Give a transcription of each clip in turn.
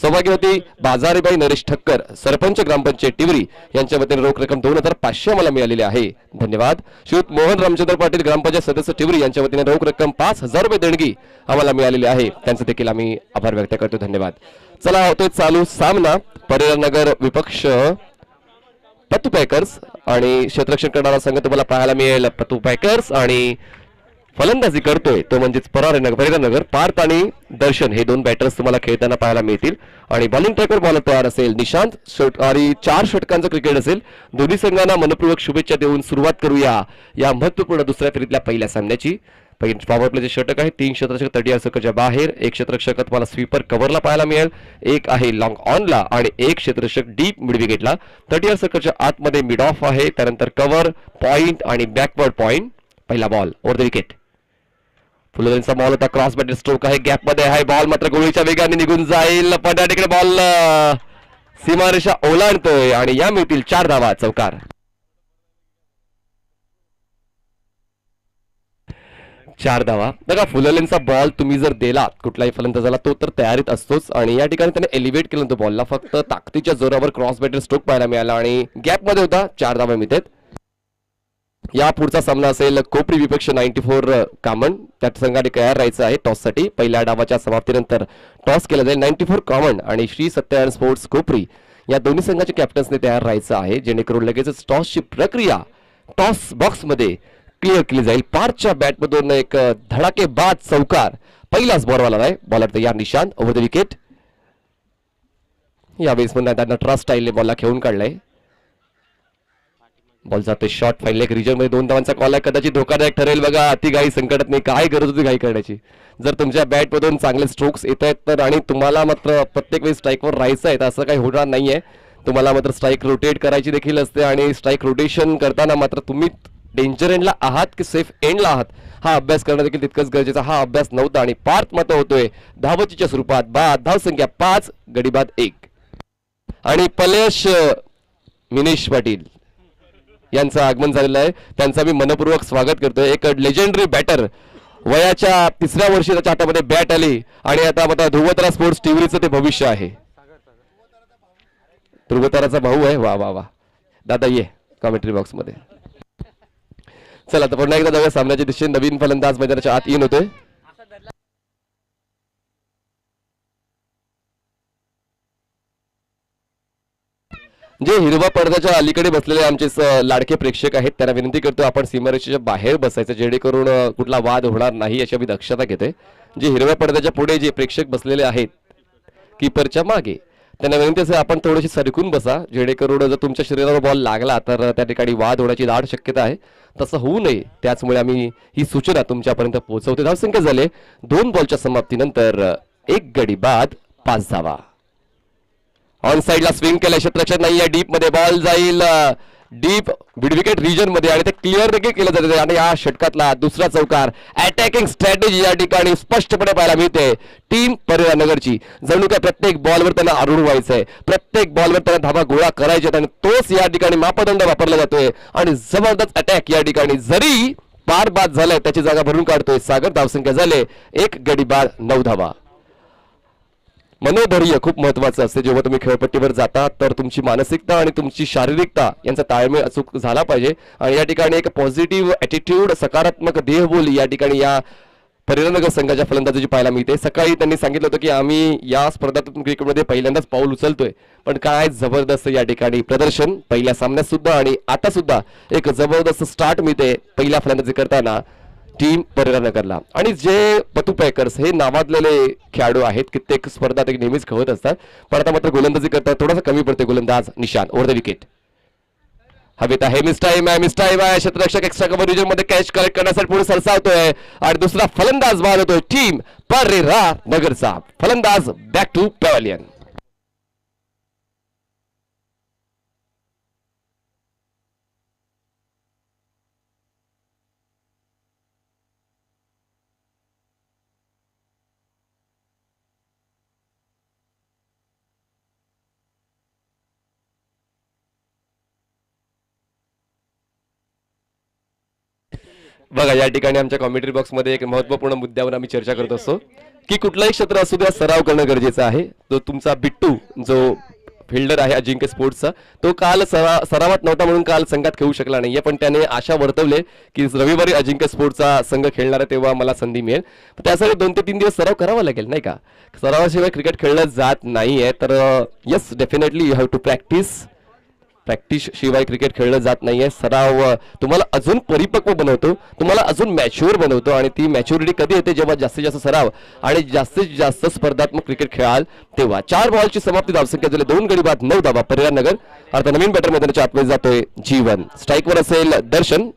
सौभाग्यवती बाजारीबाई नरेश ठक्कर सरपंच ग्रामपंचायत टिवरी यांच्या वतीने रोख रक्कम 2500 आम्हाला मिळालेली आहे. धन्यवाद. श्रीयुत मोहन रामचंद्र पाटील ग्रामपंचायत सदस्य टिवरी यांच्या वतीने रोख रक्कम 5000 रुपये देणगी आम्हाला मिळालेली आहे. त्यांचे देखील आम्ही आभार व्यक्त करतो. धन्यवाद. चला होतोय चालू सामना. परिवारनगर विपक्ष पत्तू पॅकर्स आणि क्षेत्ररक्षण करणारा संघ तुम्हाला पाहायला मिळेल पत्तू पॅकर्स आणि फलंदाजी करतोय तो म्हणजेच परिवारनगर. पार्थ आणि दर्शन हे दोन बॅटर्स तुम्हाला खेळताना पाहायला मिळतील आणि बॉलिंग ट्रॅकवर बॉलर तयार असेल निशांत आणि 4 षटकांचं क्रिकेट असेल. दोन्ही संघांना मनपूर्वक शुभेच्छा देऊन सुरुवात करूया या महत्त्वपूर्ण दुसऱ्या फेरीतल्या पहिल्या सामन्याची. पॉवर प्लेचे षटक आहे. 3 क्षेत्ररक्षक 30 सर्कलच्या बाहेर, 1 क्षेत्ररक्षक तुम्हाला स्वीपर कव्हरला पाहायला मिळेल, 1 आहे लॉंग ऑनला आणि 1 क्षेत्ररक्षक डीप मिड विकेटला. 30 सर्कलच्या आतमध्ये मिड ऑफ आहे, त्यानंतर कव्हर पॉइंट आणि बॅकवर्ड पॉइंट. पहिला बॉल ओव्हर द विकेट. फुलवेलचा बॉल होता. क्रॉस बॅटेड स्ट्रोक आहे, गॅप मध्ये आहे. बॉल मात्र गोळीच्या वेगाने निघून जाईल पण त्या ठिकाणी बॉल सीमारेषा ओलांडतोय आणि या मिळतील 4 धावा. चौकार. 4 धावा. बघा फुलवेलचा बॉल तुम्ही जर दिला कुठलाही फलंदाजाला तो तर तयारीत असतोच आणि या ठिकाणी त्याने एलिव्हेट केलं तो बॉलला. फक्त ताकदीच्या जोरावर क्रॉस बॅटेड स्ट्रोक पाहायला मिळाला आणि गॅप मध्ये होता. 4 धावा मिळतात. या पुढचा सामना असेल कोपरी विपक्ष 94 कामन. त्या संघाने तयार राहायचं आहे टॉससाठी. पहिल्या डावाच्या समाप्तीनंतर टॉस केला जाईल. 94 कॉमन आणि श्री सत्यनारायण स्पोर्ट्स कोपरी या दोन्ही संघाच्या कॅप्टन्सने तयार राहायचं आहे जेणेकरून लगेचच टॉसची प्रक्रिया टॉस बॉक्स मध्ये क्लिअर केली जाईल. पार्चच्या बॅटमधून एक धडाकेबाज चौकार. पहिलाच बॉल आलाय. बॉलर तयार निशांत. Over the wicket. या बेसमध्ये त्यांना ट्रस्ट स्टाईलने बॉलला खेळून काढलाय. बॉल जातोय शॉर्ट फाईन लेग रिजन मध्ये. 2 धावांचा कॉल आहे. कदाचित धोकादायक ठरेल. बघा अति घाई संकटात नाही. काय गरज होती घाई करण्याची. जर तुमच्या बॅट मधून चांगले स्ट्रोक्स येत आहेत तर आणि तुम्हाला मात्र प्रत्येक वेळी स्ट्राईकवर राहायचं आहे तर असं काही होणार नाहीये. तुम्हाला मात्र स्ट्राईक रोटेट करायची देखील असते आणि स्ट्राईक रोटेशन करताना मात्र तुम्ही डेंजर एंडला आहात की सेफ एंडला आहात हा अभ्यास करणं देखील तितकंच गरजेचा. हा अभ्यास नव्हता आणि पार्थ मात्र होतोय धावचीच्या स्वरूपात. धाव संख्या 5 गडीबाद 1 आणि पलेश मिनेश पाटील यांचं आगमन झालेलं आहे. त्यांचं मी मनपूर्वक स्वागत करतोय. एक लेजेंडरी बॅटर वयाच्या 3ऱ्या वर्षी त्याच्या हातामध्ये बॅट आली आणि आता मात्र ध्रुवतारा स्पोर्ट्स टिव्हीचं ते भविष्य आहे. ध्रुवताराचा भाऊ आहे. वा वा वा. दादा ये कॉमेंट्री बॉक्स मध्ये. चला तर पुन्हा एकदा जाऊया सामन्याच्या दिशेने. नवीन फलंदाज मैदानाच्या आत इन होतोय. जे हिरवा पडद्याच्या अलीकडे बसलेले आमचे लाडके प्रेक्षक आहेत त्यांना विनंती करतो आपण सीमारेषेच्या बाहेर बसायचं जेणेकरून कुठला वाद होणार नाही याची मी दक्षता घेते. जे हिरव्या पडद्याच्या पुढे जे प्रेक्षक बसलेले आहेत कीपरच्या मागे त्यांना विनंती असेल आपण थोडेसे सरकून बसा जेणेकरून जर तुमच्या शरीरावर बॉल लागला तर त्या ठिकाणी वाद होण्याची दाट शक्यता आहे. तसं होऊ नये त्याचमुळे आम्ही ही सूचना तुमच्यापर्यंत पोहोचवते. धावसंख्या झाले 2 बॉलच्या समाप्तीनंतर 1 गडी बाद 5 धावा. ऑन साइडला स्विंग केलं. क्षेत्ररक्षक नाहीये. डीप मध्ये बॉल जाईल डीप मिड विकेट रिजन मध्ये आणि ते क्लिअर देखील केलं जाते आणि या षटकातला दुसरा चौकार. अटॅकिंग स्ट्रॅटेजी या ठिकाणी स्पष्टपणे पाहायला मिळते टीम परिवारनगरची. जणू काय प्रत्येक बॉलवर त्यांना आरूढ व्हायचंय. प्रत्येक बॉलवर त्यांना धावा गोळा करायचे आणि तोच या ठिकाणी मापदंड वापरला जातोय आणि जबरदस्त अटॅक या ठिकाणी जरी पार बाद झालाय त्याची जागा भरून काढतोय सागर. धावसंख्या झाले 1 गडी बाद 9 धावा. मनोधैर्य खूप महत्वाचं असते. जेव्हा तुम्ही खेळपट्टीवर जाता तर तुमची मानसिकता आणि तुमची शारीरिकता यांचा ताळमेळ अचूक झाला पाहिजे आणि या ठिकाणी एक पॉझिटिव्ह ॲटिट्यूड सकारात्मक देहबोली या ठिकाणी या परिवारनगर संघाच्या फलंदाजीची पाहायला मिळते. सकाळी त्यांनी सांगितलं होतं की आम्ही या स्पर्धात्मक क्रिकेटमध्ये पहिल्यांदाच पाऊल उचलतोय पण काय जबरदस्त या ठिकाणी प्रदर्शन पहिल्या सामन्यात सुद्धा आणि आता सुद्धा एक जबरदस्त स्टार्ट मिळते पहिल्या फलंदाजी करताना टीम परिवारनगरला. आणि जे पतू पॅकर्स हे नावाजलेले खेळाडू आहेत कित्येक स्पर्धा ते नेहमीच खेळत असतात पण आता मात्र गोलंदाजी करतात थोडासा कमी पडते गोलंदाज निशांत. Over the wicket. हवेत आहे. मिस टाइम आहे. क्षेत्ररक्षक एक्स्ट्रा कव्हर रिजन मध्ये कॅच कलेक्ट करण्यासाठी पुढे सरसावतोय आणि दुसरा फलंदाज बाद होतोय टीम परिवारनगरचा. फलंदाज बॅक टू पॅव्हलियन. बघा या ठिकाणी आमच्या कॉमेंट्री बॉक्समध्ये एक महत्त्वपूर्ण मुद्द्यावर आम्ही चर्चा करत असतो की कुठलाही क्षेत्र असू द्या सराव करणं गरजेचं आहे. तो तुमचा बिट्टू जो फिल्डर आहे अजिंक्य स्पोर्ट्सचा तो काल सरावात नव्हता म्हणून काल संघात खेळू शकला नाहीये, पण त्याने आशा वर्तवले की रविवारी अजिंक्य स्पोर्ट्सचा संघ खेळणार आहे तेव्हा मला संधी मिळेल. त्यासाठी 2 ते 3 दिवस सराव करावा लागेल नाही का. सरावाशिवाय क्रिकेट खेळलं जात नाहीये. तर yes definitely you have to practice शिवाय क्रिकेट खेळलं जात नाहीये. सराव तुम्हाला अजून परिपक्व बनवतो, तुम्हाला अजून मॅच्युअर बनवतो आणि ती मॅच्युरिटी कधी येते जेव्हा जास्तीत जास्त सराव आणि जास्तीत जास्त स्पर्धात्मक क्रिकेट खेळाल तेव्हा. 4 बॉलची समाप्ती, धावसंख्या झाली 2 गडी बाद 9 धावा. परिहार नगर आता नवीन बॅटर मैदानाच्या आतमध्ये जातोय जीवन. स्ट्राईकवर असेल दर्शन.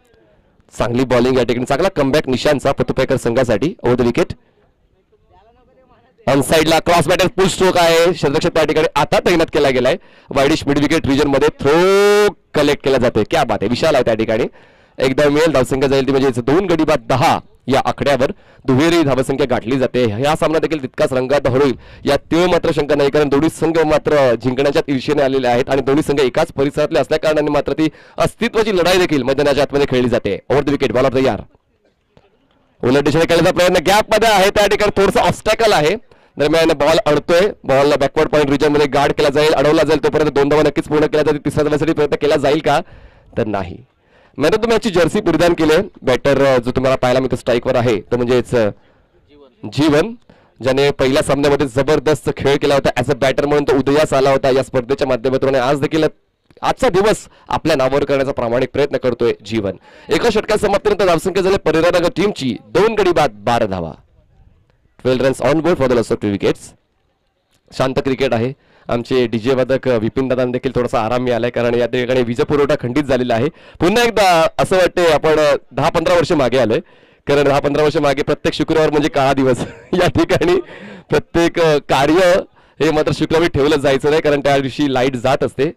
चांगली बॉलिंग या ठिकाणी, चांगला कमबॅक निशांचा पतुपेकर संघासाठी. ओव्हर द विकेट ऑन साइडला क्रॉस बॅटर फुल स्ट्रोक आहे. क्षेत्ररक्षक त्या ठिकाणी आता तैनात केला गेलाय. वाईडिश मिड विकेट रिजन मध्ये थ्रो कलेक्ट केला जातोय. क्या बात आहे. विशाल आहे त्या ठिकाणी. एकदा मिळेल धावसंख्या जाईल ती म्हणजे 2 गडी बाद 10 या आकड्यावर दुहेरी धावसंख्या गाठली जाते. हा सामना देखील तितकाच रंगात होईल यात तीळ मात्र शंका नाही, कारण दोन्ही संघ मात्र जिंकण्याच्या ईर्षेने आलेले आहेत आणि दोन्ही संघ एकाच परिसरातले असल्या कारणाने मात्र ती अस्तित्वाची लढाई देखील मैदानाच्या आतमध्ये खेळली जाते. ओव्हर द विकेट बॉलर तयार. उलट दिशेने खेळण्याचा प्रयत्न गॅप मध्ये आहे. त्या ठिकाणी थोडंसं ऑब्स्टॅकल आहे. दरम्यान बॉल अडतोय. बॉल बॅकवर्ड पॉईंट रिजन मध्ये गार्ड केला जाईल, अडवला जाईल. तोपर्यंत 2 धावा नक्कीच पूर्ण केला जाईल. तिसऱ्या धाव्यासाठी प्रयत्न केला जाईल का तर नाही. मॅन ऑफ द मॅचची जर्सी परिधान केली. बॅटर जो तुम्हाला पाहायला मिळतो स्ट्राईकवर आहे तो म्हणजेच जीवन, ज्याने पहिल्या सामन्यामध्ये जबरदस्त खेळ केला होता ऍज अ बॅटर म्हणून तो उदयास आला होता या स्पर्धेच्या माध्यमातून. आज देखील आजचा दिवस आपल्या नावावर करण्याचा प्रामाणिक प्रयत्न करतोय जीवन. एका षटकात समाप्तीनंतर धावसंख्या झाली परिहार नगर टीमची 2 गडी बाद 12 धावा. 12 runs on board for the loss of 2 wickets. शांत क्रिकेट आहे. आमचे डीजे वादक विपिन दादा देखील थोडासा आराम मिळालाय, कारण या ठिकाणी वीज पुरवठा खंडित झालेला आहे. पुन्हा एकदा असं वाटतंय आपण 10-15 वर्ष मागे आलोय, कारण 10-15 वर्ष मागे प्रत्येक शुक्रवार म्हणजे काळा दिवस. या ठिकाणी प्रत्येक कार्य हे मात्र शुक्रवारी ठेवलं जायचं नाही, कारण त्या दिवशी लाईट जात असते.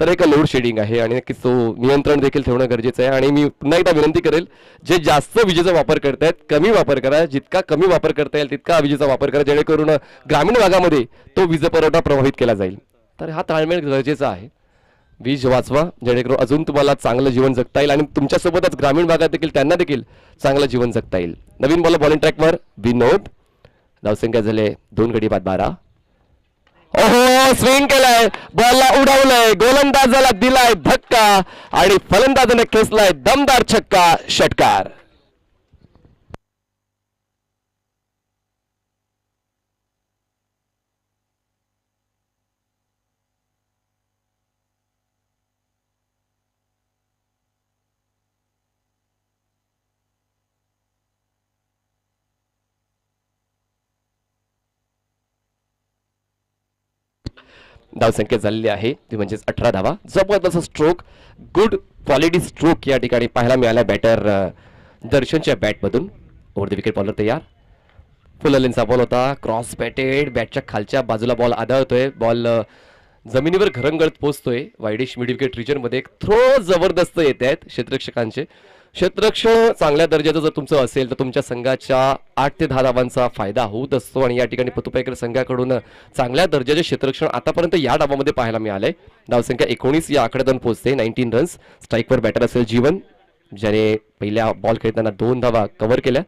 तर एक लोड शेडिंग आहे आणि नक्कीच तो नियंत्रण देखील ठेवणं गरजेचं आहे. आणि मी पुन्हा एकदा विनंती करेल, जे जास्त विजेचा वापर करतायत कमी वापर करा. जितका कमी वापर करता येईल तितका विजेचा वापर करा, जेणेकरून ग्रामीण भागामध्ये तो वीज पुरवठा प्रभावित केला जाईल. तर हा ताळमेळ गरजेचा आहे. वीज वाचवा, जेणेकरून अजून तुम्हाला चांगलं जीवन जगता येईल आणि तुमच्यासोबतच ग्रामीण भागात देखील त्यांना देखील चांगलं जीवन जगता येईल. नवीन बॉल बॉलिंग ट्रॅकवर विनोद. धावसंख्या झाले 2 गडी बाद 12. ओहो स्विंग केलाय, बॉलला उडवलंय, गोलंदाजाला दिलाय धक्का आणि फलंदाजाने खेचलाय दमदार छक्का. षटकार. धावसंख्या झालेली आहे ती म्हणजेच 18 धावा. जबरदस्त स्ट्रोक, गुड क्वालिटी स्ट्रोक या ठिकाणी पाहायला मिळाला बॅटर दर्शनच्या बॅटमधून. ओव्हर द विकेट बॉलर तयार. फुल लेनचा बॉल होता, क्रॉस बॅटेड, बॅटच्या खालच्या बाजूला बॉल आदळतोय. बॉल जमिनीवर घरंगळत पोहोचतोय. वाईडिश मिड विकेट रिजन मध्ये थ्रो जबरदस्त येत आहेत क्षेत्ररक्षकांचे. क्षेत्ररक्षण चांगल्या दर्जाचं जर तुमचं असेल तर तुमच्या संघाच्या 8 ते 10 धावांचा फायदा होत असतो आणि या ठिकाणी पतुपेकर संघाकडून चांगल्या दर्जाचे क्षेत्ररक्षण आतापर्यंत या डावामध्ये पाहायला मिळालंय. धावसंख्या 19 या आकड्यातून पोहोचते. 19 रन्स. स्ट्राईकवर बॅटर असेल जीवन, ज्याने पहिल्या बॉल खेळताना 2 धावा कव्हर केल्या.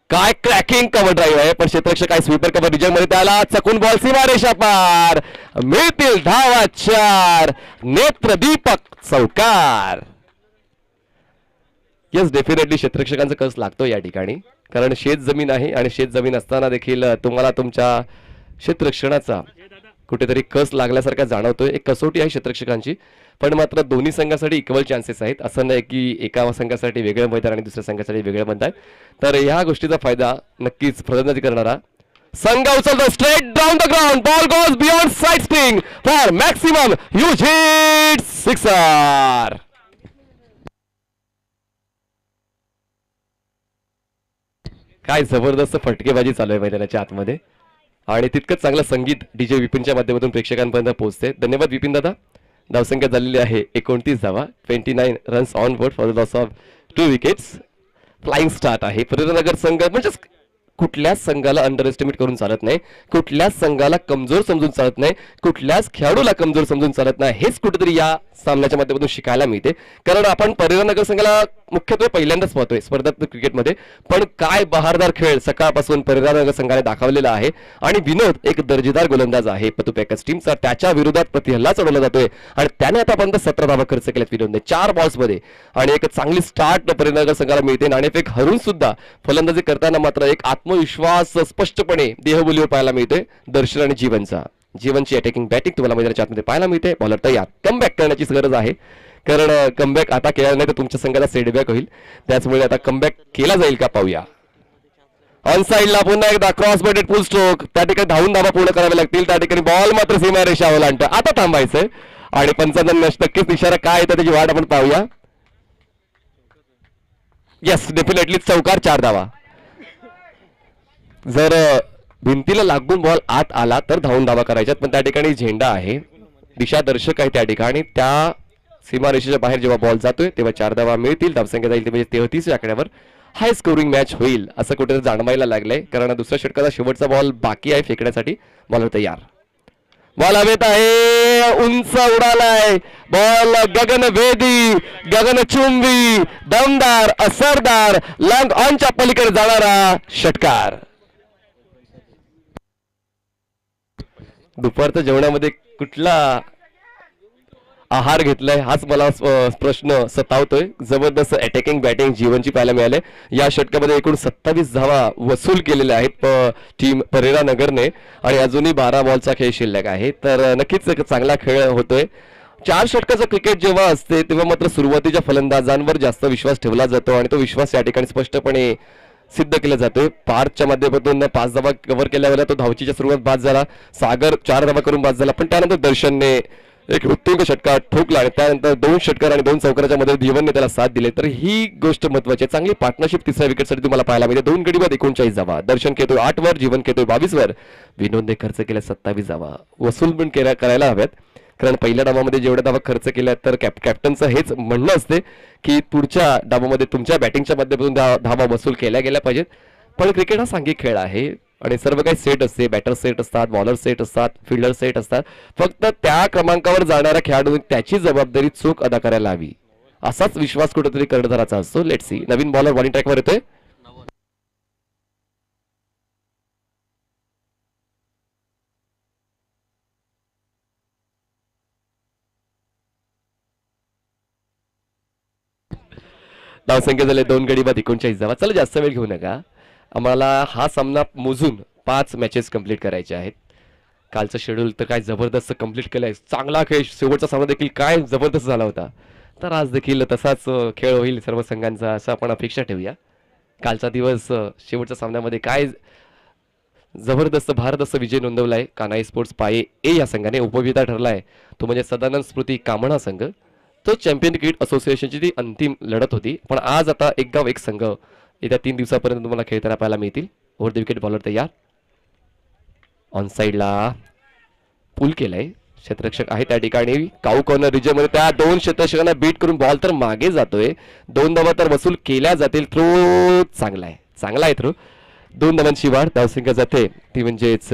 काय क्रॅकिंग कव्हर ड्राईव्ह आहे, पण क्षेत्ररक्षक काय स्वीपर कव्हर रिजन मध्ये त्याला चकून बॉल सीमारेषा पार. मिळतील धावा 4. नेत्रदीपक चौकार. येस डेफिनेटली क्षेत्ररक्षकांचा कस लागतो या ठिकाणी, कारण शेत जमीन आहे आणि शेत जमीन असताना देखील तुम्हाला तुमच्या क्षेत्ररक्षणाचा कुठेतरी कस लागल्यासारखा जाणवतोय. एक कसोटी आहे क्षेत्ररक्षकांची, पण मात्र दोन्ही संघासाठी इक्वल चान्सेस आहेत. असं नाही की एका संघासाठी वेगळं मैदान आणि दुसऱ्या संघासाठी वेगळं मैदान. तर ह्या गोष्टीचा फायदा नक्कीच फलंदाजी करणारा संघ उचलतो. Straight down the ground, ball goes beyond side sting for maximum huge hit. Sixer. काय जबरदस्त फटकेबाजी चालू आहे मैदानाच्या आतमध्ये आणि तितकंच चांगलं संगीत डीजे विपिनच्या माध्यमातून प्रेक्षकांपर्यंत पोहोचते. धन्यवाद विपिन दादा. धावसंख्या झालेली आहे 29 धावा. 29 runs on board for the loss of 2 wickets. Flying start आहे परिहार संघ. म्हणजे कुठल्याच संघाला अंडर एस्टिमेट करून चालत नाही, कुठल्याच संघाला कमजोर समजून चालत नाही, कुठल्याच खेळाडूला कमजोर समजून चालत नाही. हेच कुठेतरी या सामन्याच्या माध्यमातून शिकायला मिळते, कारण आपण परिहार संघाला मुख्यत्वे पहिल्यांदाच पाहतोय स्पर्धात्मक क्रिकेटमध्ये, पण काय बहारदार खेळ सकाळपासून परिधान संघाने दाखवलेला आहे. आणि विनोद एक दर्जेदार गोलंदाज आहे पतू पॅकर्स टीमचा, त्याच्या विरोधात प्रतिहल्ला चढवला जातोय आणि त्याने आतापर्यंत 17 धावा खर्च केल्यात विनोदने 4 बॉल्समध्ये. आणि एक चांगली स्टार्ट परिधान संघाला मिळते. नाणेफेक हरून सुद्धा फलंदाजी करताना मात्र एक आत्मविश्वास स्पष्टपणे देहबोलीवर पाहायला मिळते दर्शन आणि जीवनचा. जीवनची अटॅकिंग बॅटिंग तुम्हाला मैदानाच्या आतमध्ये पाहायला मिळते. बॉलर तयार, कमबॅक करण्याची गरज आहे, कारण कमबॅक आता केला नाही तर तुमच्या संघाला सेटबॅक होईल. त्याचमुळे आता कमबॅक केला जाईल का पाहूया. ऑन साइडला पुन्हा एकदा क्रॉस बॅटेड फुल स्ट्रोक, त्या ठिकाणी धावून धावा पूर्ण करावे लागतील. त्या ठिकाणी बॉल मात्र सीमारेषा ओलांडतं. आता थांबायचंय आणि पंचांना नक्कीच इशारा काय येतो त्याची वाट आपण पाहूया. येस, डेफिनेटली चौकार 4 धावा. जर भिंतीला लागून बॉल आत आला तर धावून धावा करायच्यात, पण त्या ठिकाणी झेंडा आहे, दिशादर्शक आहे त्या ठिकाणी. त्या सीमारेषेच्या बाहेर जेव्हा बॉल जातोय तेव्हा 4 धावा मिळतील. धावसंख्या जाईल ते म्हणजे 33 या आकड्यावर हाय स्कोरिंग मॅच होईल असं कुठेतरी जाणवायला लागलंय, कारण दुसऱ्या षटकाचा शेवटचा बॉल बाकी आहे फेकण्यासाठी. बॉलर तयार, बॉल हवेत आहे, उंच उडालाय बॉल, गगनभेदी, गगनचुंबी, दमदार, असरदार, लॉंग ऑनच्या पलीकडे जाणारा षटकार. दुपारच्या जेवणामध्ये कुठला आहार घेतलाय हाच मला प्रश्न सतावतोय. जबरदस्त अटॅकिंग बॅटिंग जीवनची पाहायला मिळाले. या षटकामध्ये एकूण 27 धावा वसूल केलेल्या आहेत टीम परेरा नगरने आणि अजूनही 12 बॉलचा खेळ शिल्लक आहे. तर नक्कीच एक चांगला खेळ होतोय. 4 षटकाचं क्रिकेट जेव्हा असते तेव्हा मात्र सुरुवातीच्या फलंदाजांवर जास्त विश्वास ठेवला जातो आणि तो विश्वास या ठिकाणी स्पष्टपणे सिद्ध केला जातोय. पार्कच्या माध्यमातून 5 धावा कव्हर केल्यावर तो धावचीच्या सुरुवात बाद झाला. सागर 4 धावा करून बाद झाला, पण त्यानंतर दर्शनने एक उत्तुंग षटकार ठोकला आणि त्यानंतर 2 षटकार आणि 2 चौकाराच्या मध्ये जीवनने त्याला साथ दिले. तर ही गोष्ट महत्वाची आहे. चांगली पार्टनरशिप तिसऱ्या विकेटसाठी तुम्हाला पाहायला मिळते. 2 गडी बाद 39 धावा. दर्शन खेळतोय 8 वर, जीवन खेळतोय 22 वर. विनोदने खर्च केल्या 27 धावा. वसूल पण करायला हव्यात, कारण पहिल्या डावामध्ये जेवढ्या धावा खर्च केल्या तर कॅप्टनचं हेच म्हणणं असते की पुढच्या डावामध्ये तुमच्या बॅटिंगच्या माध्यमातून धावा वसूल केल्या गेल्या पाहिजेत. पण क्रिकेट हा सांघिक खेळ आहे आणि सर्व काही सेट असते. बॅटर सेट असतात, बॉलर सेट असतात, फिल्डर सेट असतात. फक्त त्या क्रमांकावर जाणाऱ्या खेळाडूंनी त्याची जबाबदारी चूक अदा करायला हवी, असाच विश्वास कुठेतरी कर्णधाराचा असतो. Let's see. Naveen bowler bowling ट्रॅकवर येतोय. धावसंख्या झाले 2 गडी बाद 39 धावा. चला जास्त वेळ घेऊ नका, आम्हाला हा सामना मोजून 5 मॅचेस कंप्लीट करायचे आहेत. कालचं शेड्यूल तर काय जबरदस्त कंप्लीट केलंय. चांगला खेळ, शेवटचा सामना देखील काय जबरदस्त झाला होता. तर आज देखील तसाच खेळ होईल सर्व संघांचा असं आपण अपेक्षा ठेवूया. कालचा दिवस शेवटच्या सामन्यामध्ये काय जबरदस्त भारदस्त विजय नोंदवलाय कानाई स्पोर्ट्स पाये ए या संघाने. उपविजेता ठरलाय तो म्हणजे सदानंद स्मृती कामणा संघ. तो चॅम्पियन क्रिकेट असोसिएशनची ती अंतिम लढत होती. पण आज आता एक गाव एक संघ येत्या 3 दिवसापर्यंत तुम्हाला खेळताना पाहायला मिळतील. ओव्हर द विकेट बॉलर तयार, ऑन साइडला पूल केलाय, क्षेत्ररक्षक आहे त्या ठिकाणी. काऊ कॉर्नर रिजन मध्ये त्या 2 क्षेत्ररक्षकांना बीट करून बॉल तर मागे जातोय. 2 धावा तर वसूल केल्या जातील. थ्रो चांगला आहे थ्रो. 2 धावांची वाढ. धावसंख्या जाते ती म्हणजेच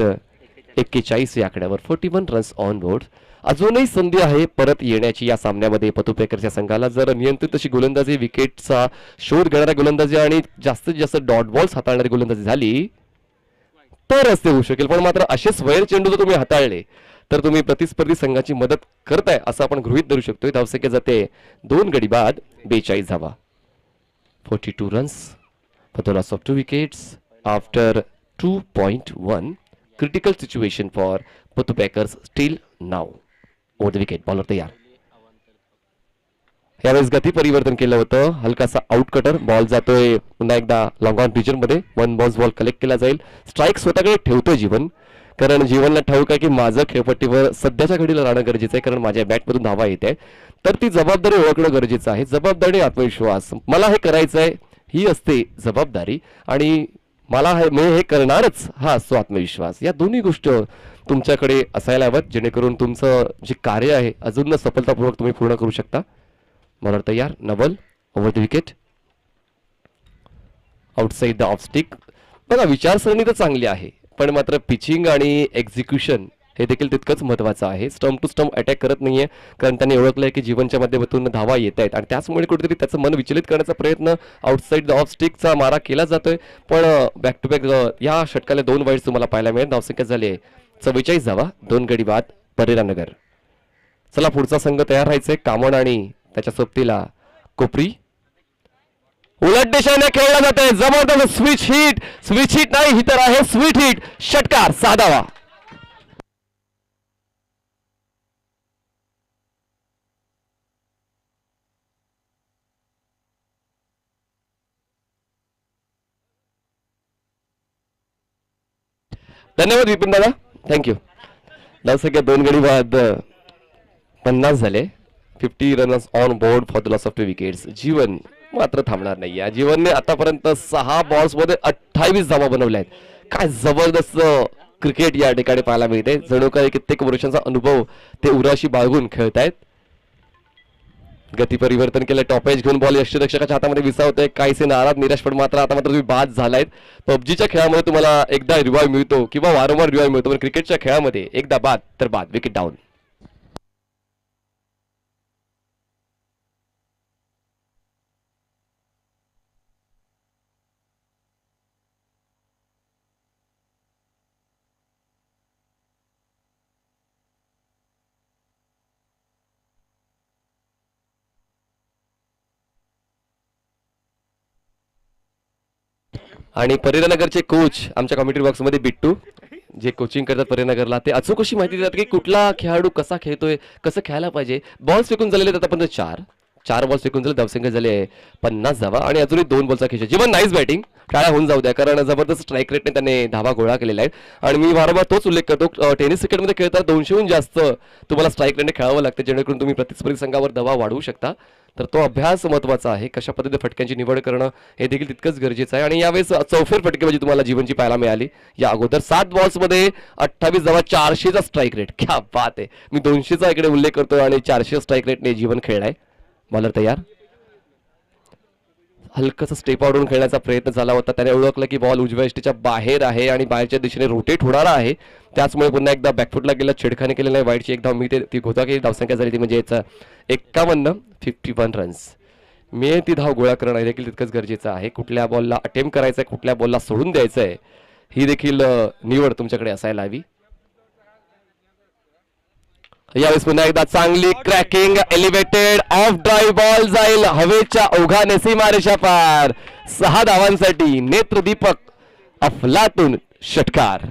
41 या आकड्यावर. 41 रन्स ऑन बोर्ड. अजूनही संधी आहे परत येण्याची या सामन्यामध्ये पतू पॅकर्सच्या संघाला. जर नियंत्रित अशी गोलंदाजी, विकेटचा शोध घेणाऱ्या गोलंदाजी आणि जास्तीत जास्त डॉट बॉल्स हाताळणारी गोलंदाजी झाली तरच ते होऊ शकेल. पण मात्र असे स्वैर चेंडू जर तुम्ही हाताळले तर तुम्ही प्रतिस्पर्धी संघाची मदत करताय असं आपण गृहीत धरू शकतोय. धावसंख्या जाते 2 गडी बाद 42 धावा. 42 runs for the loss of 2 wickets after 2.1. Critical situation for पतू पॅकर्स स्टील नाव. ओव्हर द विकेट बॉलर तयार. यावेळेस गती परिवर्तन केलं होतं. हलकासा आउट कटर बॉल जातोय पुन्हा एकदा लॉंग ऑन रिजन मध्ये. 1 बॉल कलेक्ट केला जाईल. स्ट्राईक स्वतःकडे ठेवतोय जीवन, कारण जीवनला ठाऊक आहे की माझं खेळपट्टीवर सध्याच्या घडीला राहणं गरजेचं आहे, कारण माझ्या बॅटमधून धावा येत आहे. तर ती जबाबदारी ओळखणं गरजेचं आहे. जबाबदारी, आत्मविश्वास, मला हे करायचं आहे ही असते जबाबदारी आणि मला मी हे करणारच हा असतो आत्मविश्वास. या दोन्ही गोष्टी तुमच्याकडे असायला हव्यात जेणेकरून तुमचं जे कार्य आहे अजून सफलतापूर्वक तुम्ही पूर्ण करू शकता. बॉलर तयार, Naval. Over the wicket, outside the off stick. बघा विचारसरणी तर चांगली आहे, पण मात्र पिचिंग आणि एक्झिक्युशन हे देखील तितकंच महत्त्वाचं आहे. स्टंप टू स्टंप अटॅक करत नाहीये, कारण त्यांनी ओळखलंय की जीवनच्या माध्यमातून धावा येत आहेत आणि त्याचमुळे कुठेतरी त्याचं मन विचलित करण्याचा प्रयत्न आउटसाईड द ऑफ स्टिकचा मारा केला जातोय. पण बॅक टू बॅक या षटकाला 2 वाईड्स तुम्हाला पाहायला मिळेल. धावसंख्या झाली आहे 44 धावा, 2 गडी बाद परेरानगर. चला पुढचा संघ तयार राहायचंय. कामण आणि त्याच्या सोबतीला कोपरी. उलट दिशेने खेळला जातोय. जबरदस्त स्विच हिट नाही, ही तर आहे स्वीट हिट. षटकार 6 धावा. धन्यवाद विपिन दादा, थँक्यू. धावसंख्या 2 गडी बाद 50 झाले. 50 runs on board for the loss of 2 wickets. जीवन मात्र थांबणार नाही. या जीवनने आतापर्यंत 6 बॉल्स मध्ये 28 धावा बनवल्या आहेत. काय जबरदस्त क्रिकेट या ठिकाणी पाहायला मिळते. जणू काही कित्येक वर्षांचा अनुभव ते उराशी बाळगून खेळतायत. गती परिवर्तन केलं. टॉपेज घेऊन बॉल यष्टीरक्षकाच्या हातामध्ये विसावतोय. काहीसे नाराज निराश, पण मात्र आता मात्र तुम्ही बाद झालायत. पबजीच्या खेळामध्ये तुम्हाला एकदा रिवाईव्ह मिळतो किंवा वारंवार रिवाईव्ह मिळतो, पण क्रिकेटच्या खेळामध्ये एकदा बाद तर बाद. Wicket down. आणि परेरानगरचे कोच आमच्या कॉमेंट्री बॉक्समध्ये बिट्टू, जे कोचिंग करतात परेरानगरला, ते अचूक अशी माहिती देतात की कुठला खेळाडू कसा खेळतोय, कसं खेळायला पाहिजे. बॉल्स फेकून झालेले आहेत आतापर्यंत 4 बॉल्स फेकून झाले. धावसंख्या झाली आहे 50 धावा आणि अजूनही 2 बॉलचा खेळ. जीवन नाईस बॅटिंग, टाळ्या होऊन जाऊ द्या, कारण जबरदस्त स्ट्राईक रेटने त्याने धावा गोळा केलेला आहे. आणि मी वारंवार तोच उल्लेख करतो, टेनिस क्रिकेटमध्ये खेळताना 200हून जास्त तुम्हाला स्ट्राईक रेटने खेळावं लागतं, जेणेकरून तुम्ही प्रतिस्पर्धी संघावर धावा वाढवू शकता. तर तो अभ्यास महत्त्वाचा आहे. कशा पद्धतीने फटक्यांची निवड करणं हे देखील तितकंच गरजेचं आहे. आणि यावेळेस चौफेर फटकेबाजी तुम्हाला जीवनची पाहायला मिळाली. या अगोदर 7 बॉल्समध्ये 28 धावा, 400चा स्ट्राईक रेट. क्या बात आहे. मी 200चा इकडे उल्लेख करतोय आणि 400 स्ट्राईक रेटने जीवन खेळलाय. बॉलर तयार. हलकंसं स्टेप आउटून खेळण्याचा प्रयत्न झाला होता. त्याने ओळखलं की बॉल उजव्या यष्टीच्या बाहेर आहे आणि बाहेरच्या दिशेने रोटेट होणारा आहे. त्याचमुळे पुन्हा एकदा बॅकफुटला गेला, छेडखानी केलेला आहे. वाईटची एक धाव मिळते. ती गोताकी धावसंख्या झाली ती म्हणजे 51 रन्स. मी ती धाव गोळा करणं हे देखील तितकंच गरजेचं आहे. कुठल्या बॉलला अटेम्प्ट करायचं आहे, कुठल्या बॉलला सोडून द्यायचं आहे, ही देखील निवड तुमच्याकडे असायला हवी. यावेळेस पुन्हा एकदा चांगली cracking, elevated of drive ball जाईल हवेच्या ओघाने सीमारेषा पार. 6 धावांसाठी नेत्रदीपक अफलातून षटकार.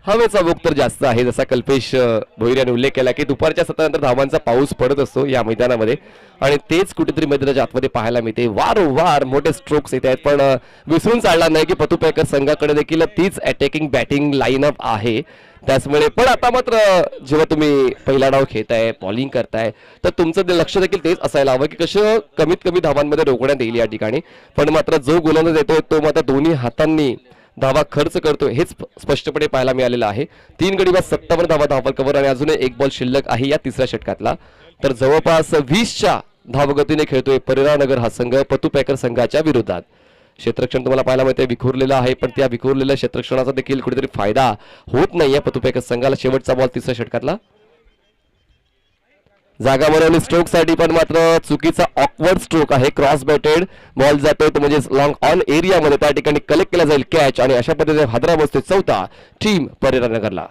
हवेचा वेग तर जास्त आहे, जसा कल्पेश भोईर यांनी उल्लेख केला की दुपारच्या सत्रानंतर धावांचा पाऊस पडत असतो या मैदानामध्ये आणि तेच कुठेतरी मैदानाच्या आतमध्ये पाहायला मिळते. वारंवार मोठे स्ट्रोक्स येत आहेत, पण विसरून चालणार नाही की पतू पॅकर संघाकडे देखील तीच अटॅकिंग बॅटिंग लाईनअप आहे. त्याचमुळे पण आता मात्र जेव्हा तुम्ही पहिला डाव खेळताय, बॉलिंग करताय, तर तुमचं लक्ष देखील तेच असायला हवं की कसं कमीत कमी धावांमध्ये रोखण्यात येईल या ठिकाणी. पण मात्र जो गोलंदाज येतोय तो मात्र दोन्ही हातांनी धावा खर्च करतोय हेच स्पष्टपणे पाहायला मिळालेलं आहे. 3 गडी बाद 57 धावा धावफलकावर कव्हर आणि अजूनही 1 बॉल शिल्लक आहे या तिसऱ्या षटकातला. तर जवळपास 20च्या धावगतीने खेळतोय परेरानगर हा संघ पतू पॅकर संघाच्या विरोधात. क्षेत्ररक्षण तुम्हाला पाहायला मिळते विखुरलेलं आहे, पण त्या विखुरलेल्या क्षेत्ररक्षणाचा देखील कुठेतरी फायदा होत नाहीये पतू पॅकर संघाला. शेवटचा बॉल तिसऱ्या षटकातला. जागा बनवली स्ट्रोक साठी, पण मात्र चुकीचा ऑकवर्ड स्ट्रोक आहे. क्रॉस बॅटेड बॉल जातोय तो म्हणजे लॉंग ऑन एरियामध्ये, त्या ठिकाणी कलेक्ट केला जाईल कॅच आणि अशा पद्धतीने हादरा बसतोय चौथा टीम परेरानगरला.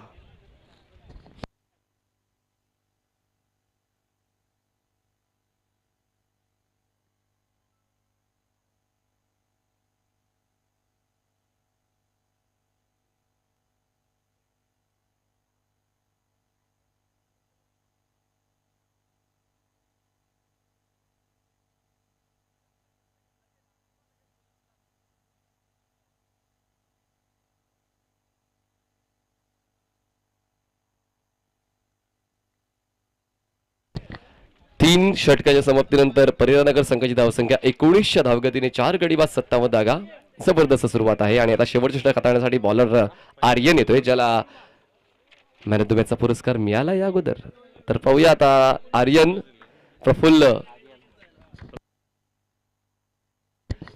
तीन षटकाच्या समाप्तीनंतर परेरानगर संघाची धावसंख्या 19च्या धावगतीने 4 गडी बाद 57 धागा. जबरदस्त सुरुवात आहे आणि आता शेवटचे षटक हाताळण्यासाठी बॉलर आर्यन येतोय, ज्याला मॅन ऑफ द मॅचचा पुरस्कार मिळाला या अगोदर. तर पाहूया आता आर्यन प्रफुल्ल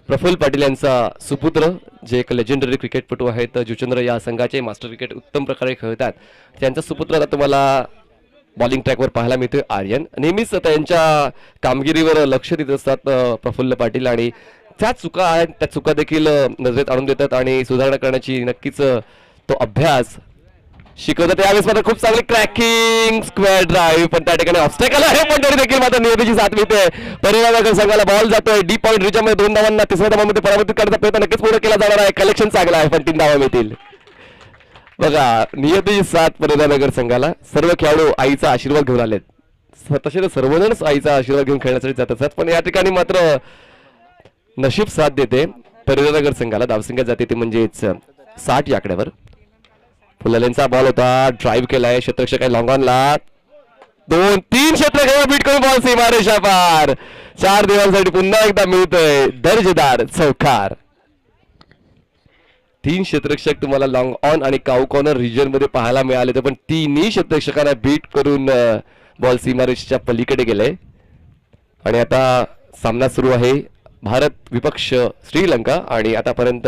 प्रफुल्ल पाटील यांचा सुपुत्र जे एक लेजेंडरी क्रिकेटपटू आहेत, जुचंद्र या संघाचे मास्टर क्रिकेट उत्तम प्रकारे खेळतात, त्यांचा सुपुत्र आता तुम्हाला बॉलिंग ट्रॅकवर पाहायला मिळतोय आर्यन. नेहमीच त्यांच्या कामगिरीवर लक्ष देत असतात प्रफुल्ल पाटील, आणि त्या चुका आहेत त्या चुका देखील नजरेत आणून देतात आणि सुधारणा करण्याची नक्कीच तो अभ्यास शिकवतात. यावेळेस मात्र खूप चांगली क्रॅकिंग स्क्वेअर ड्राईव्ह, पण त्या ठिकाणी ऑब्स्टॅकल आहे, पण तरी देखील मात्र नियतीची साथ मिळते. परिणाम संघाला बॉल जातोय डी पॉईंट रिचामध्ये 2 धावांना तिसऱ्या धावामध्ये परावर्तित करण्याचा प्रयत्न नक्कीच पूर्ण केला जाणार आहे. कलेक्शन चांगला आहे, पण 3 धावा मिळतील. बघा नियतीची साथ परिणामनगर संघाला. सर्व खेळाडू आईचा आशीर्वाद घेऊन आलेत, तसे सर्वजणच आईचा आशीर्वाद घेऊन खेळण्यासाठी जात असतात, पण या ठिकाणी मात्र नशीब साथ देते परिणामनगर संघाला. धावसंख्या जाते ती म्हणजेच 60 या आकड्यावर. फुलालेंचा बॉल होता, ड्राईव्ह केलाय क्षेत्ररक्षक आहे लॉंग ऑनला, 2-3 क्षेत्ररक्षक बीट करून बॉल सीमारेषा पार. 4 दिवसांसाठी पुन्हा एकदा मिळतोय दर्जेदार चौकार. 3 क्षेत्ररक्षक तुम्हाला लॉंग ऑन आणि काऊ कॉर्नर रिजन मध्ये पाहायला मिळाले, पण तिन्ही क्षेत्ररक्षकांना बीट करून बॉल सीमारेषेच्या पलीकडे गेले. आणि आता सामना सुरू आहे भारत विपक्ष श्रीलंका, आणि आतापर्यंत